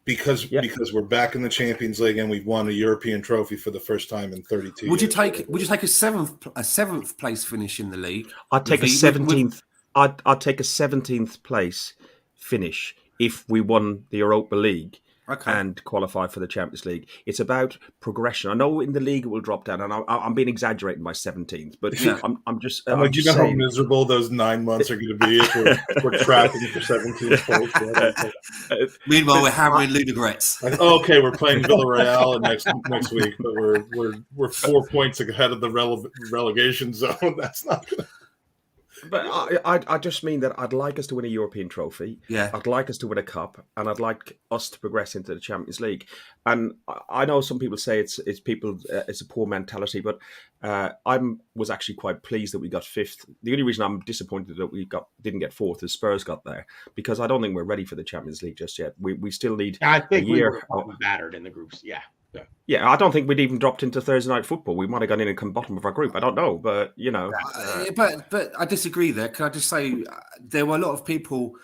because we're back in the Champions League and we've won a European trophy for the first time in 32 Would years. Would you take a 7th place finish in the league? I'd take a 17th. I'd take a 17th place finish if we won the Europa League. Okay. And qualify for the Champions League. It's about progression. I know in the league it will drop down, and I'm being exaggerating by 17th, but I'm just. I'm like, you know how miserable those 9 months are going to be if we're tracking for 17th place. Meanwhile, we're hammering Ludogorets. Okay, we're playing Villarreal next week, but we're 4 points ahead of the relegation zone. That's not going to. But I just mean that I'd like us to win a European trophy. Yeah. I'd like us to win a cup, and I'd like us to progress into the Champions League. And I know some people say it's a poor mentality, but I was actually quite pleased that we got 5th. The only reason I'm disappointed that we didn't get 4th is Spurs got there, because I don't think we're ready for the Champions League just yet. We still need I think a year. We were battered in the groups. Yeah, I don't think we'd even dropped into Thursday night football. We might have gone in and come bottom of our group. I don't know, but but I disagree there. Can I just say there were a lot of people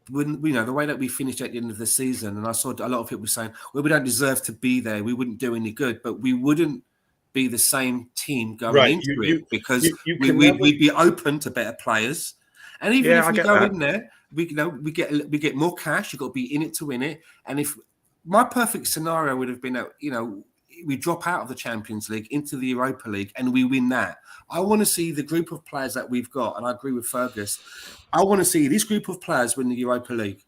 when the way that we finished at the end of the season, and I saw a lot of people saying, "Well, we don't deserve to be there. We wouldn't do any good," but we wouldn't be the same team going into it because we'd be open to better players, and even if we go in there, we get more cash. You've got to be in it to win it, and if my perfect scenario would have been that, we drop out of the Champions League into the Europa League and we win that. I want to see the group of players that we've got, and I agree with Fergus. I want to see this group of players win the Europa League.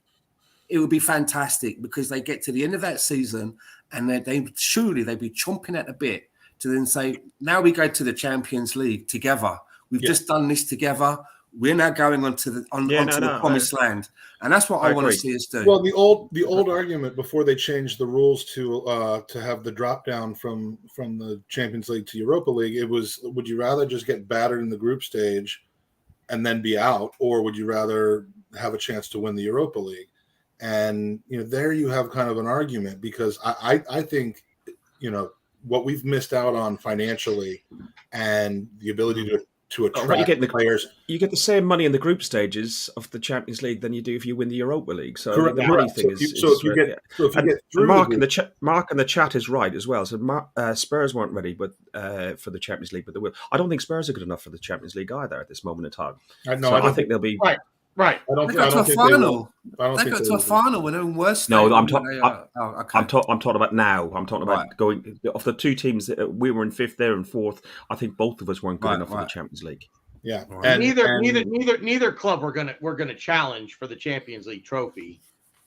It would be fantastic because they get to the end of that season and they'd be chomping at the bit to then say, now we go to the Champions League together. We've just done this together. We're now going onto the promised land, and that's what I want to see us do. Well, the old argument before they changed the rules to have the drop down from the Champions League to Europa League, it was: would you rather just get battered in the group stage and then be out, or would you rather have a chance to win the Europa League? And there you have kind of an argument, because I think what we've missed out on financially and the ability to attract players. You get the same money in the group stages of the Champions League than you do if you win the Europa League. So correct. The money thing Mark in the chat is right as well. So Spurs weren't ready, but for the Champions League, but they will. I don't think Spurs are good enough for the Champions League either at this moment in time. I think they'll be right. They got to a final. They got to a final when they're in worse. No, I'm talking about now. I'm talking about going of the two teams. We were in 5th, they're in 4th. I think both of us weren't good enough for the Champions League. Yeah, and neither club we're gonna challenge for the Champions League trophy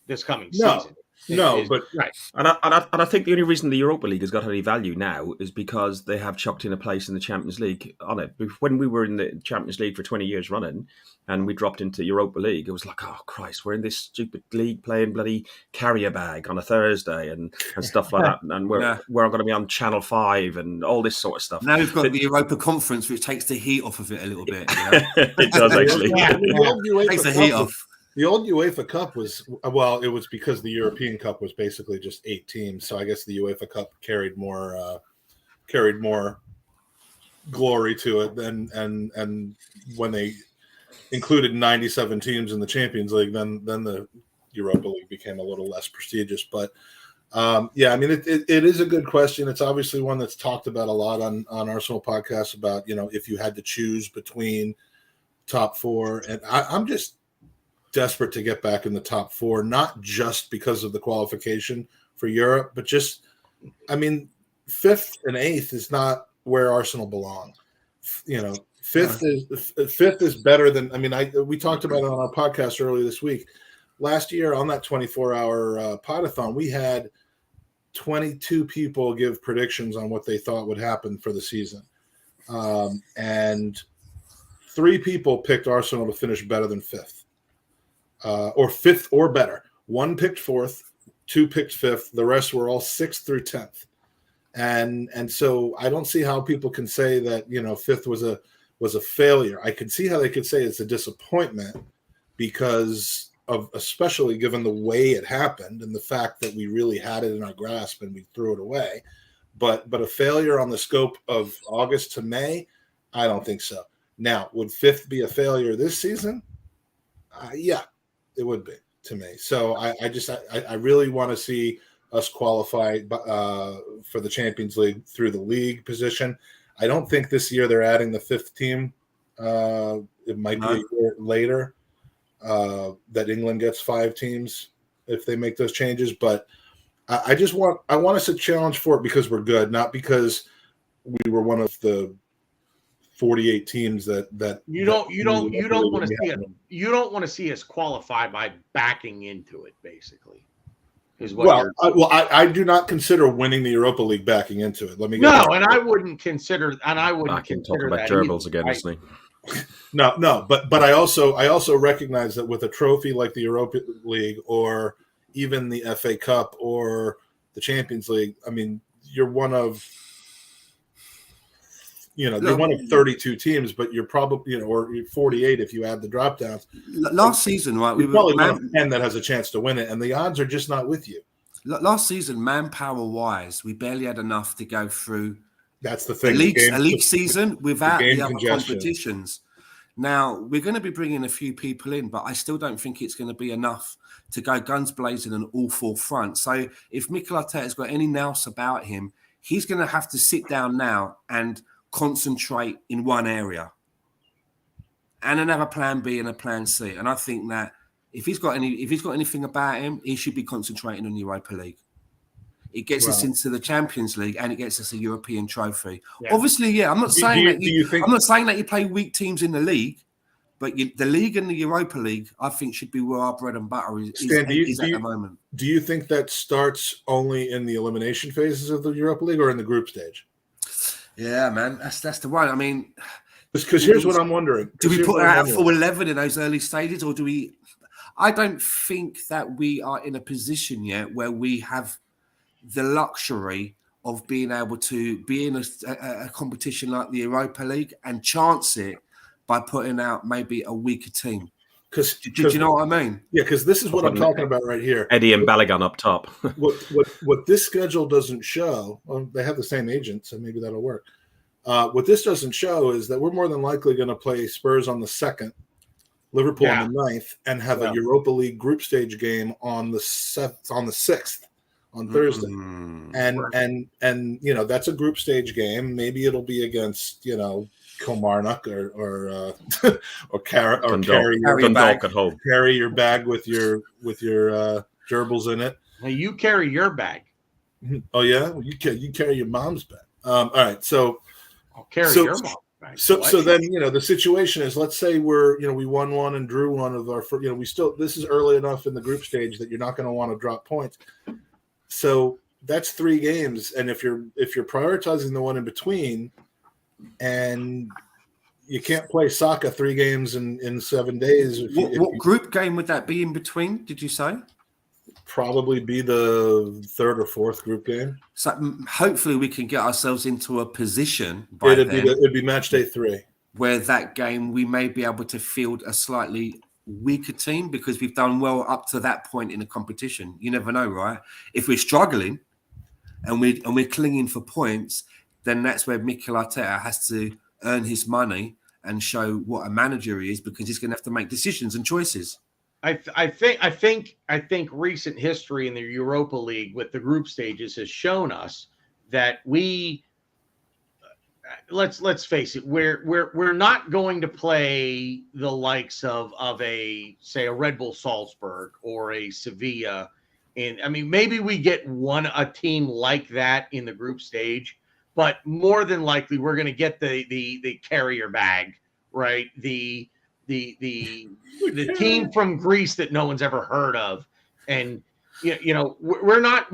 this coming season. Right. And I think the only reason the Europa League has got any value now is because they have chucked in a place in the Champions League on it. When we were in the Champions League for 20 years running and we dropped into Europa League, it was like, oh Christ, we're in this stupid league playing bloody carrier bag on a Thursday and stuff like that. And we're going to be on Channel 5 and all this sort of stuff. Now we've got the Europa Conference, which takes the heat off of it a little bit. It does actually. Takes the heat off. The old UEFA Cup was, it was because the European Cup was basically just 8 teams. So I guess the UEFA Cup carried more glory to it and when they included 97 teams in the Champions League, then the Europa League became a little less prestigious. But Yeah, I mean, it is a good question. It's obviously one that's talked about a lot on Arsenal podcasts about, if you had to choose between top four. And I'm just desperate to get back in the top four, not just because of the qualification for Europe, but just, I mean, fifth and eighth is not where Arsenal belong. Fifth is better than, I mean, we talked about it on our podcast earlier this week. Last year on that 24-hour podathon, we had 22 people give predictions on what they thought would happen for the season. And 3 people picked Arsenal to finish better than fifth, or fifth or better. 1 picked fourth, 2 picked fifth. The rest were all 6th through 10th. And so I don't see how people can say that, fifth was a failure. I can see how they could say it's a disappointment because of, especially given the way it happened and the fact that we really had it in our grasp and we threw it away. But a failure on the scope of August to May, I don't think so. Now, would fifth be a failure this season? Yeah, it would be to me. So I really want to see us qualify for the Champions League through the league position. I don't think this year they're adding the 5th team. It might be a year later that England gets 5 teams if they make those changes. But I want us to challenge for it because we're good, not because we were one of the 48 teams that you don't want to see us qualify by backing into it, basically. I do not consider winning the Europa League backing into it. I wouldn't consider. And I wouldn't consider about that Gerbils again, isn't he? No, but I also recognize that with a trophy like the Europa League or even the FA Cup or the Champions League, I mean, you're one of you're one of 32 teams, but you're probably or 48 if you add the drop downs. Last season, right? We're probably one of 10 that has a chance to win it, and the odds are just not with you. Last season, manpower wise, we barely had enough to go through. That's the thing. A league season without the other competitions. Now, we're going to be bringing a few people in, but I still don't think it's going to be enough to go guns blazing on all 4 fronts. So if Mikel Arteta's got any nous about him, he's going to have to sit down now and concentrate in one area and then have a plan B and a plan C. And I think that if he's got anything about him, he should be concentrating on Europa League. It gets us into the Champions League and it gets us a European trophy. Yeah. Obviously, I'm not saying that you play weak teams in the league, but the league and the Europa League, I think, should be where our bread and butter is at the moment. Do you think that starts only in the elimination phases of the Europa League or in the group stage? Yeah, man, that's the one. I mean, because here's what I'm wondering: do we put out a full 11 in those early stages, or do we? I don't think that we are in a position yet where we have the luxury of being able to be in a competition like the Europa League and chance it by putting out maybe a weaker team. Do you know what I mean? Yeah, because this is what I'm talking about right here. Eddie and Balogun up top. what this schedule doesn't show, well, they have the same agent, so maybe that'll work. What this doesn't show is that we're more than likely going to play Spurs on the 2nd, Liverpool on the 9th, and have a Europa League group stage game on the 6th on Thursday. And that's a group stage game. Maybe it'll be against Kilmarnock or carry your bag with your gerbils in it. Now you carry your bag. Oh yeah, you carry your mom's bag. All right, so I'll carry your mom's bag. So then the situation is, let's say we won one and drew one of our we still, this is early enough in the group stage that you're not going to want to drop points. So that's 3 games, and if you're prioritizing the one in between, and you can't play soccer 3 games in 7 days. What group game would that be in between? Did you say? Probably be the 3rd or 4th group game. So hopefully we can get ourselves into a position. It'd be match day 3, where that game we may be able to field a slightly weaker team because we've done well up to that point in the competition. You never know, right? If we're struggling and we're clinging for points, then that's where Mikel Arteta has to earn his money and show what a manager he is, because he's going to have to make decisions and choices. I think recent history in the Europa League with the group stages has shown us that let's face it, we're not going to play the likes of a, say, a Red Bull Salzburg or a Sevilla. And I mean, maybe we get a team like that in the group stage, but more than likely we're going to get the carrier bag, right? The team from Greece that no one's ever heard of, and we're not.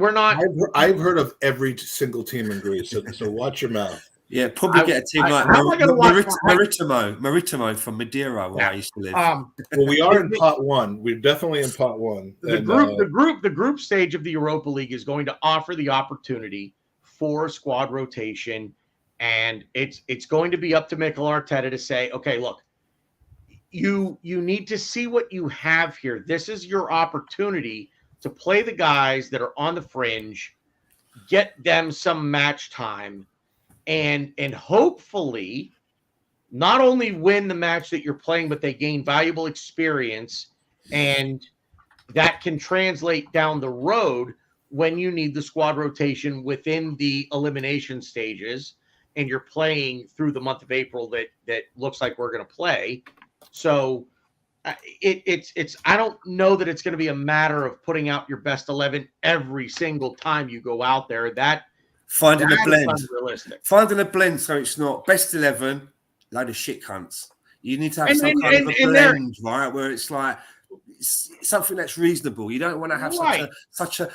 I've heard of every single team in Greece, so watch your mouth. Yeah, probably get a team like Maritimo from Madeira, where I used to live. Well, we are in pot one. We're definitely in pot one. The group stage of the Europa League is going to offer the opportunity for squad rotation, and it's going to be up to Mikel Arteta to say, okay, look, you need to see what you have here. This is your opportunity to play the guys that are on the fringe, get them some match time, and hopefully not only win the match that you're playing, but they gain valuable experience, and that can translate down the road when you need the squad rotation within the elimination stages and you're playing through the month of April that looks like we're going to play. So it's I don't know that it's going to be a matter of putting out your best 11 every single time you go out there. Finding a blend. Unrealistic. Finding a blend so it's not best 11, load of shit cunts. You need to have some kind of a blend, right? Where it's like something that's reasonable. You don't want to have such a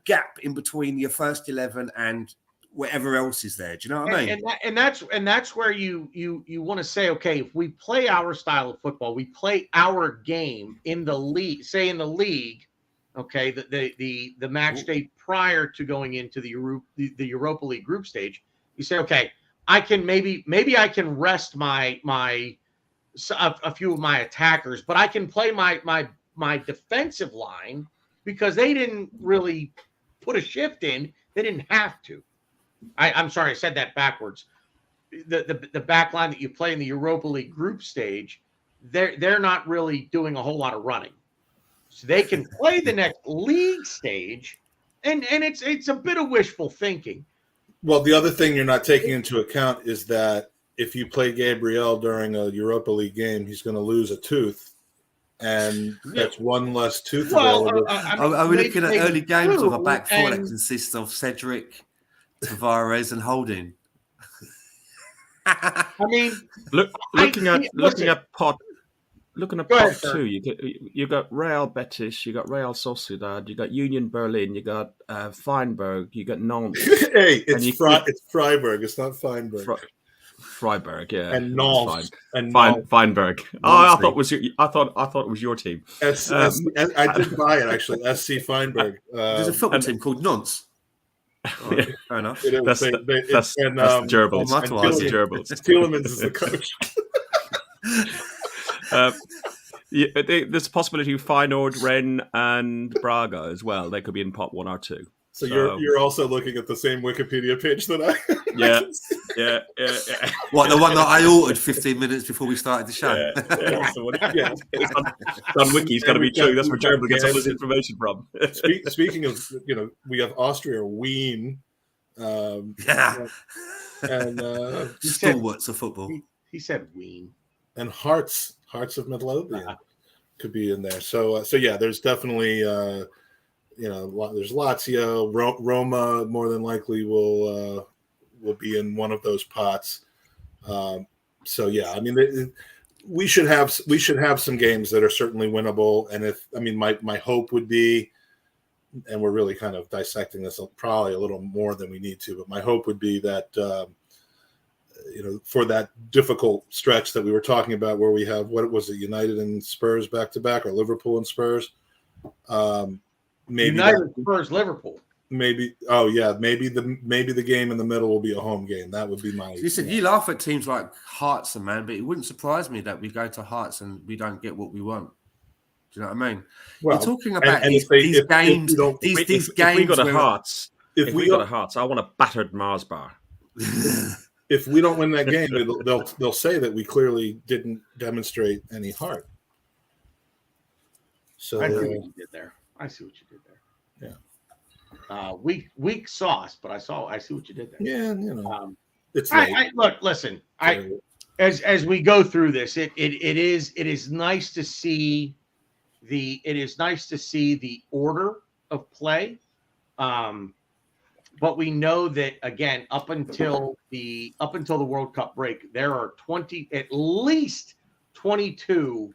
gap in between your first 11 and whatever else is there. Do you know what I mean? And that's where you want to say, okay, if we play our style of football, we play our game in the league, say in the league, okay, the match day prior to going into the Europa League group stage, you say, okay, I can maybe I can rest a few of my attackers, but I can play my defensive line because they didn't really put a shift in. They didn't have to. I'm sorry, I said that backwards. The back line that you play in the Europa League group stage, they're not really doing a whole lot of running. So they can play the next league stage, and it's a bit of wishful thinking. Well, the other thing you're not taking into account is that if you play Gabriel during a Europa League game, he's going to lose a tooth, and that's one less tooth available. Are we looking at early games of a back four that consists of Cedric, Tavares, and Holding? I mean, looking at pot 2, you got Real Betis, you got Real Sociedad, you got Union Berlin, you got Feinberg, you got Nantes. Hey, it's Freiburg. It's not Feinberg. Freiburg, yeah, and Nantes and Feinberg. Oh, I thought it was your team. I did buy it actually. SC Feinberg. There's a football team called Nantes. Oh, yeah. Fair enough. That's the Gerbils. That's the Gerbils. Tielemans is the coach. There's a possibility of Feyenoord, Rennes, and Braga as well. They could be in pot 1 or 2. So you're also looking at the same Wikipedia page that I. Yeah. What, the one that I altered 15 minutes before we started the show? Yeah. On Wiki's got to be true. That's where Gerbil gets all his information from. Speaking of, we have Austria, Wien. And stalwarts of football. He said Wien. And Hearts of Midlothian could be in there. So yeah, there's definitely there's Lazio, Roma more than likely will be in one of those pots. So yeah, I mean we should have some games that are certainly winnable. And my hope would be, and we're really kind of dissecting this probably a little more than we need to, but my hope would be that for that difficult stretch that we were talking about, where we have, what was it, United and Spurs back to back, or Liverpool and Spurs? Maybe United, Spurs, Liverpool. Maybe. Oh yeah, maybe the game in the middle will be a home game. That would be my. Listen, you laugh at teams like Hearts, man, but it wouldn't surprise me that we go to Hearts and we don't get what we want. Do you know what I mean? Well, you're talking about these games. These games. If we go to Hearts, if we go to Hearts, I want a battered Mars bar. If we don't win that game, they'll say that we clearly didn't demonstrate any heart. So I see what you did there. Yeah. Weak sauce, but I see what you did there. Yeah, it's listen. As we go through this, it is nice to see the order of play. But we know that again, up until the World Cup break, there are at least 22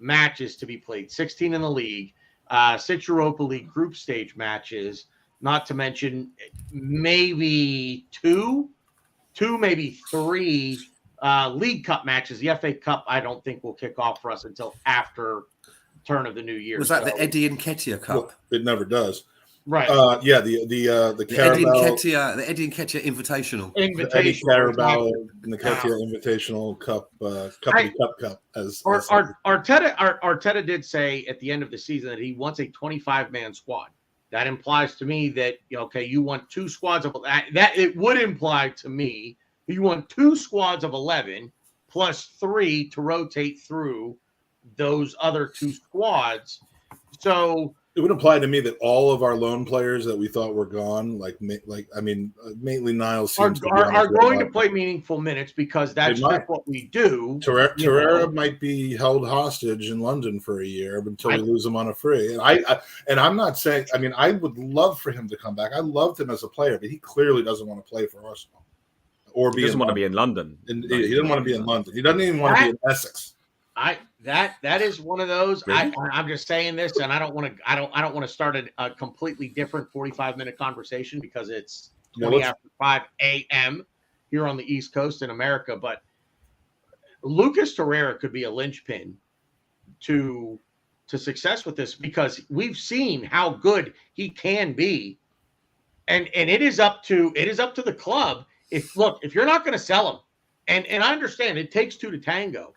matches to be played. 16 in the league, 6 Europa League group stage matches. Not to mention maybe two, maybe 3 League Cup matches. The FA Cup, I don't think will kick off for us until after turn of the new year. Was that the Eddie Nketiah Cup? Well, it never does. Right. The Carabao, the Eddie Nketiah Invitational. The Eddie Carabao and the Nketiah Invitational Cup, Cup. Arteta did say at the end of the season that he wants a 25-man squad. That implies to me that you want 2 squads of that. It would imply to me you want 2 squads of 11 plus 3 to rotate through those other 2 squads. So it would imply to me that all of our loan players that we thought were gone, mainly Niles, are going to play meaningful minutes because that's just what we do. Torreira might be held hostage in London for a year until we lose him on a free. And I'm not saying. I mean, I would love for him to come back. I loved him as a player, but he clearly doesn't want to play for Arsenal he doesn't want to be in London. He doesn't want to be in London. He doesn't even want to be in Essex. That is one of those. I'm just saying this, and I don't want to start a completely different 45-minute conversation because it's 20 after 5 a.m. here on the East Coast in America. But Lucas Torreira could be a linchpin to success with this because we've seen how good he can be, and it is up to the club. If you're not going to sell him, and I understand it takes 2 to tango.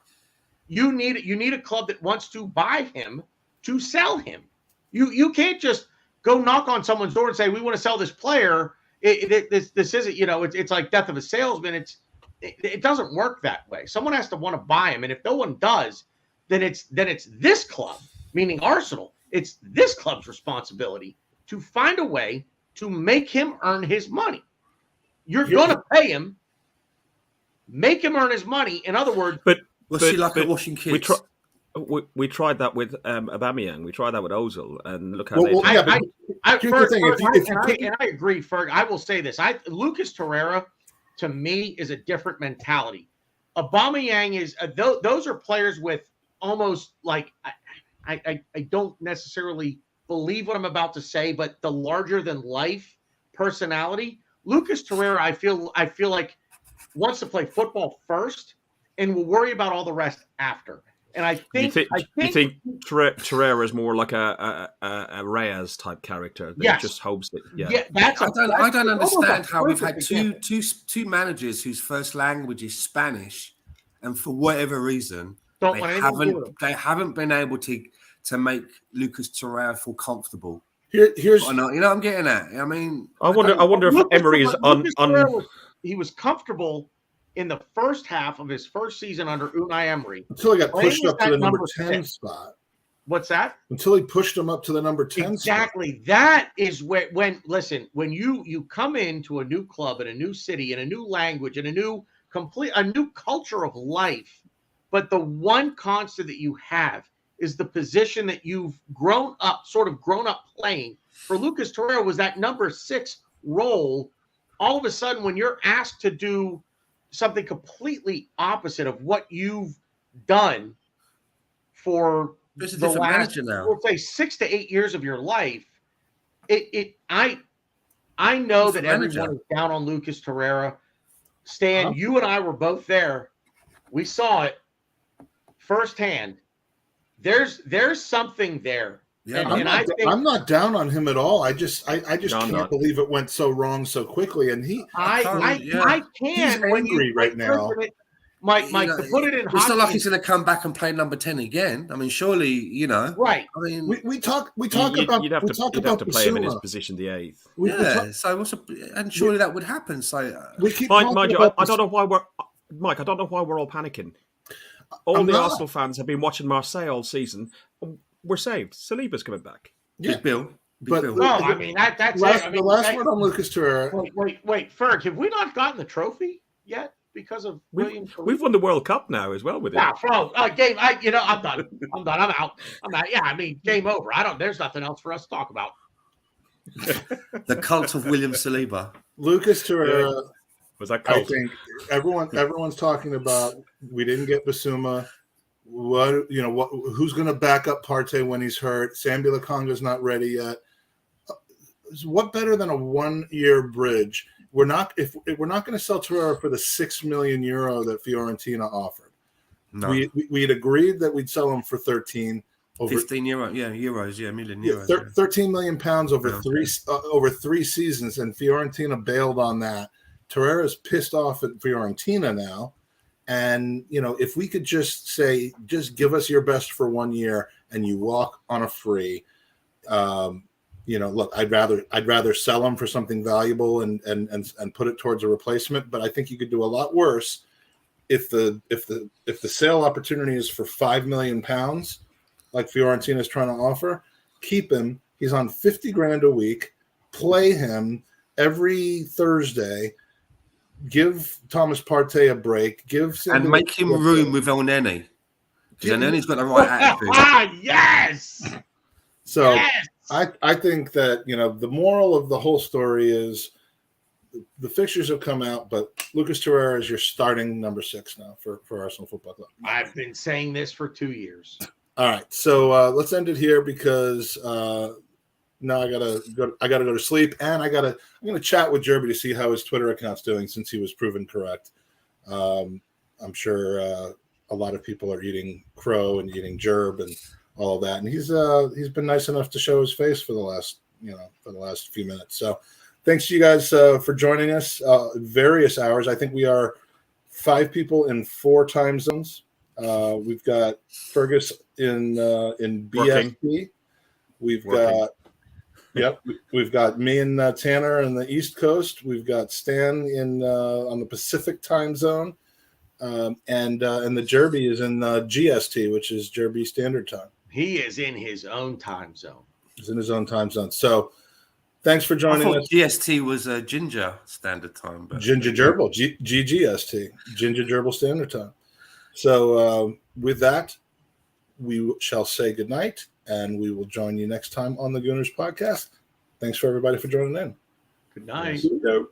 You need a club that wants to buy him to sell him. You can't just go knock on someone's door and say we want to sell this player. This isn't it's like death of a salesman. It doesn't work that way. Someone has to want to buy him, and if no one does, then it's this club, meaning Arsenal. It's this club's responsibility to find a way to make him earn his money. You're going to pay him, make him earn his money. In other words, Was she like washing kids? We tried that with Aubameyang. We tried that with Ozil, and look how I agree, Ferg. I will say this: Lucas Torreira, to me, is a different mentality. Aubameyang is those are players with almost like I don't necessarily believe what I'm about to say, but the larger than life personality. Lucas Torreira, I feel like wants to play football first. And we'll worry about all the rest after. And I think you think Torreira is more like a Reyes type character that just hopes that. Yeah, I don't understand how we've had two managers whose first language is Spanish, and for whatever reason they haven't been able to make Lucas Torreira feel comfortable. Here's I'm getting at. I mean, I wonder if Emery is on. He was comfortable in the first half of his first season under Unai Emery. Until he got pushed up to the number 10 spot. What's that? Until he pushed him up to the number 10 exactly. spot. That is when you come into a new club in a new city in a new language in a new culture of life, but the one constant that you have is the position that you've grown up playing. For Lucas Torreira was that number 6 role. All of a sudden, when you're asked to do something completely opposite of what you've done for the last, we'll say 6 to 8 years of your life, I know that everyone is down on Lucas Torreira. Stan, you and I were both there. We saw it firsthand. There's something there. Yeah, I'm not down on him at all. I just can't believe it went so wrong so quickly. And I can. He's angry right now. Mike, to put it in hockey, it's not like he's going to come back and play number 10 again. I mean, surely, Right. I mean, we talk about. You'd have to play him in his position, the 8th. And surely that would happen. So we keep Mike, I don't know why we're all panicking. All the Arsenal fans have been watching Marseille all season. we're saved. Saliba's coming back. Yeah, Big Bill. but I mean that's last, it. I mean, the last word on Lucas Torreira. Wait, Ferg, have we not gotten the trophy yet because of William? We've won the World Cup now as well with him. Yeah, bro. Game. I'm done. I'm out. Yeah, I mean, game over. There's nothing else for us to talk about. The cult of William Saliba. Lucas Torreira. Was that I cult? think everyone's talking about we didn't get Basuma. Who's going to back up Partey when he's hurt? Sambi Lakonga's not ready yet. What better than a 1-year bridge? We're not going to sell Torreira for the €6 million that Fiorentina offered. No. We had agreed that we'd sell him for 13. 15 euros, million euros. 13 million pounds over three seasons, and Fiorentina bailed on that. Torreira's pissed off at Fiorentina now. And, if we could just say, just give us your best for 1 year and you walk on a free, look, I'd rather sell him for something valuable and put it towards a replacement. But I think you could do a lot worse if the sale opportunity is for £5 million, like Fiorentina is trying to offer. Keep him. He's on 50 grand a week. Play him every Thursday. Give Thomas Partey a break. And make him room with El Neni. Because El Neni's got the right attitude. Yes. So yes. I think that the moral of the whole story is the fixtures have come out, but Lucas Torreira is your starting number 6 now for Arsenal Football Club. I've been saying this for 2 years. All right, so let's end it here because now I gotta go to sleep, and I'm gonna chat with Gerbil to see how his Twitter account's doing since he was proven correct. I'm sure a lot of people are eating crow and eating gerb and all of that, and he's been nice enough to show his face for the last few minutes. So thanks to you guys for joining us. Various hours. I think we are 5 people in 4 time zones. We've got Fergus in BST. We've got me and Tanner on the East Coast. We've got Stan on the Pacific time zone, and the Gerbil is in GST, which is Gerbil Standard Time. He is in his own time zone. He's in his own time zone. So thanks for joining us. GST was Ginger Standard Time. But Ginger Gerbil, GGST, Ginger Gerbil Standard Time. So with that, we shall say goodnight, and we will join you next time on the Gooners podcast. Thanks for everybody for joining in. Good night. Yes.